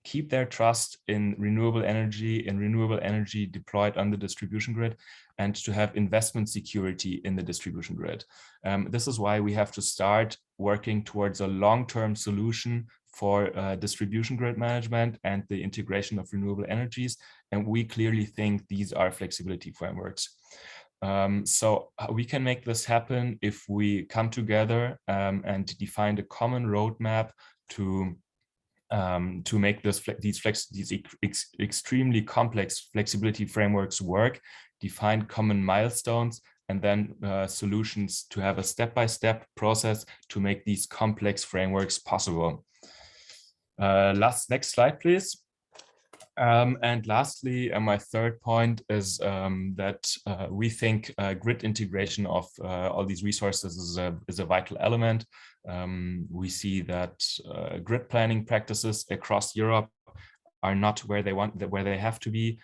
keep their trust in renewable energy deployed on the distribution grid, and to have investment security in the distribution grid. This is why we have to start working towards a long-term solution for distribution grid management and the integration of renewable energies. And we clearly think these are flexibility frameworks. So we can make this happen if we come together and define a common roadmap to make these extremely complex flexibility frameworks work, define common milestones, and then solutions to have a step-by-step process to make these complex frameworks possible. Next slide, please. And lastly, my third point is that we think grid integration of all these resources is a vital element. We see that grid planning practices across Europe are not where they have to be.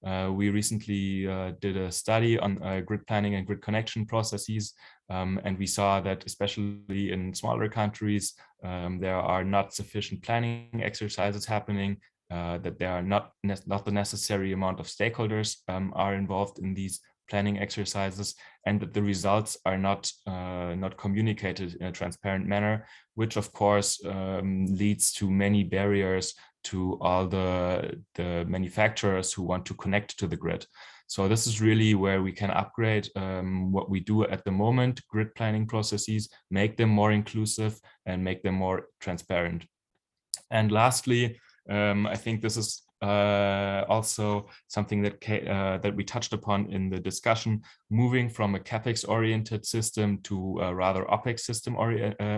We recently did a study on grid planning and grid connection processes, and we saw that especially in smaller countries, there are not sufficient planning exercises happening, that there are not the necessary amount of stakeholders are involved in these planning exercises, and that the results are not communicated in a transparent manner, which of course leads to many barriers to all the manufacturers who want to connect to the grid. So this is really where we can upgrade what we do at the moment, grid planning processes, make them more inclusive and make them more transparent. And lastly, I think this is Also something that that we touched upon in the discussion, moving from a capex-oriented system to a rather OPEX system or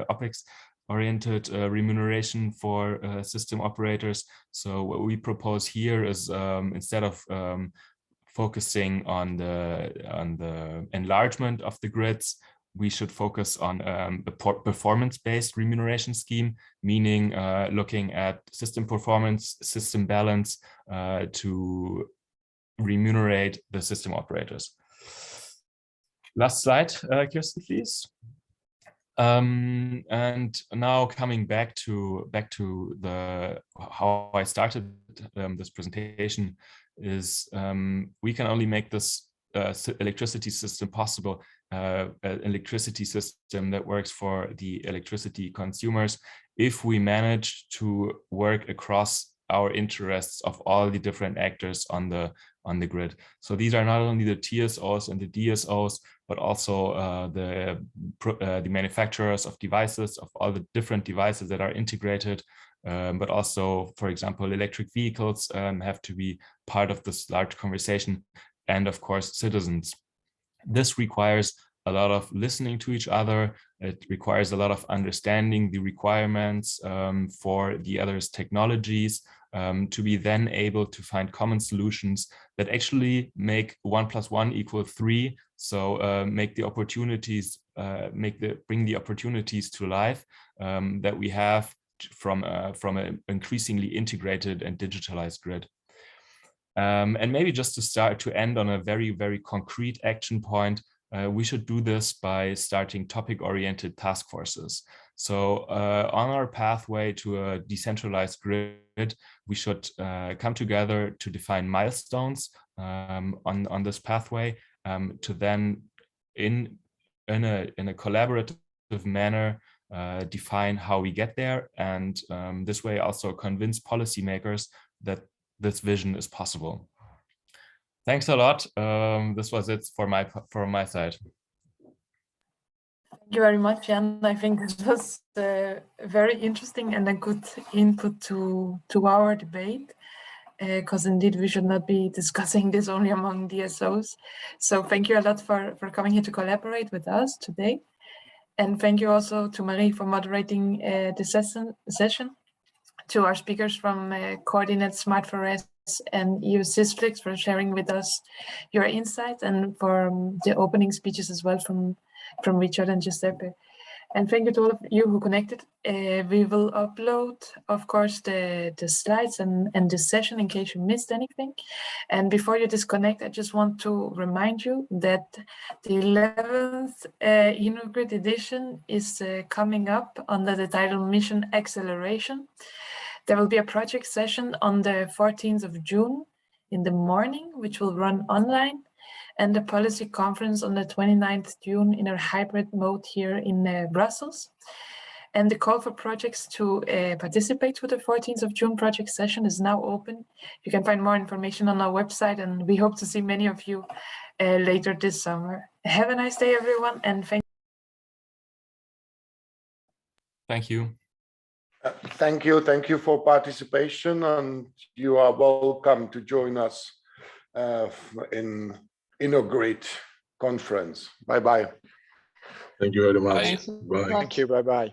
OPEX-oriented remuneration for system operators. So what we propose here is instead of focusing on the enlargement of the grids, we should focus on a performance-based remuneration scheme, meaning looking at system performance, system balance to remunerate the system operators. Last slide, Kirsten, please. And now coming back to the how I started this presentation is we can only make this electricity system possible, an electricity system that works for the electricity consumers, if we manage to work across our interests of all the different actors on the grid. So these are not only the TSOs and the DSOs, but also the manufacturers of devices, of all the different devices that are integrated. But also, for example, electric vehicles have to be part of this large conversation, and of course, citizens. This requires a lot of listening to each other. It requires a lot of understanding the requirements for the other's technologies to be then able to find common solutions that actually make 1 + 1 = 3. So make the opportunities, bring the opportunities to life that we have from an increasingly integrated and digitalized grid. And maybe just to end on a very, very concrete action point, we should do this by starting topic-oriented task forces. So on our pathway to a decentralized grid, we should come together to define milestones on this pathway to then, in a collaborative manner, define how we get there, and this way also convince policymakers that this vision is possible. Thanks a lot. This was it from my side. Thank you very much, Jan. I think this was very interesting and a good input to our debate, because indeed we should not be discussing this only among DSOs. So thank you a lot for coming here to collaborate with us today. And thank you also to Marie for moderating this session, to our speakers from Coordinate, Smart4S, and EU Sysflix for sharing with us your insights, and for the opening speeches as well from Richard and Giuseppe. And thank you to all of you who connected. We will upload, of course, the slides and this session in case you missed anything. And before you disconnect, I just want to remind you that the 11th InnoGrid edition is coming up under the title Mission Acceleration. There will be a project session on the 14th of June in the morning, which will run online, and the policy conference on the 29th June in a hybrid mode here in Brussels. And the call for projects to participate to the 14th of June project session is now open. You can find more information on our website, and we hope to see many of you later this summer. Have a nice day, everyone, and thank you. Thank you. Thank you for participation, and you are welcome to join us in InnoGrid conference. Bye-bye. Thank you very much. Thanks. Bye. Thank you. Bye-bye.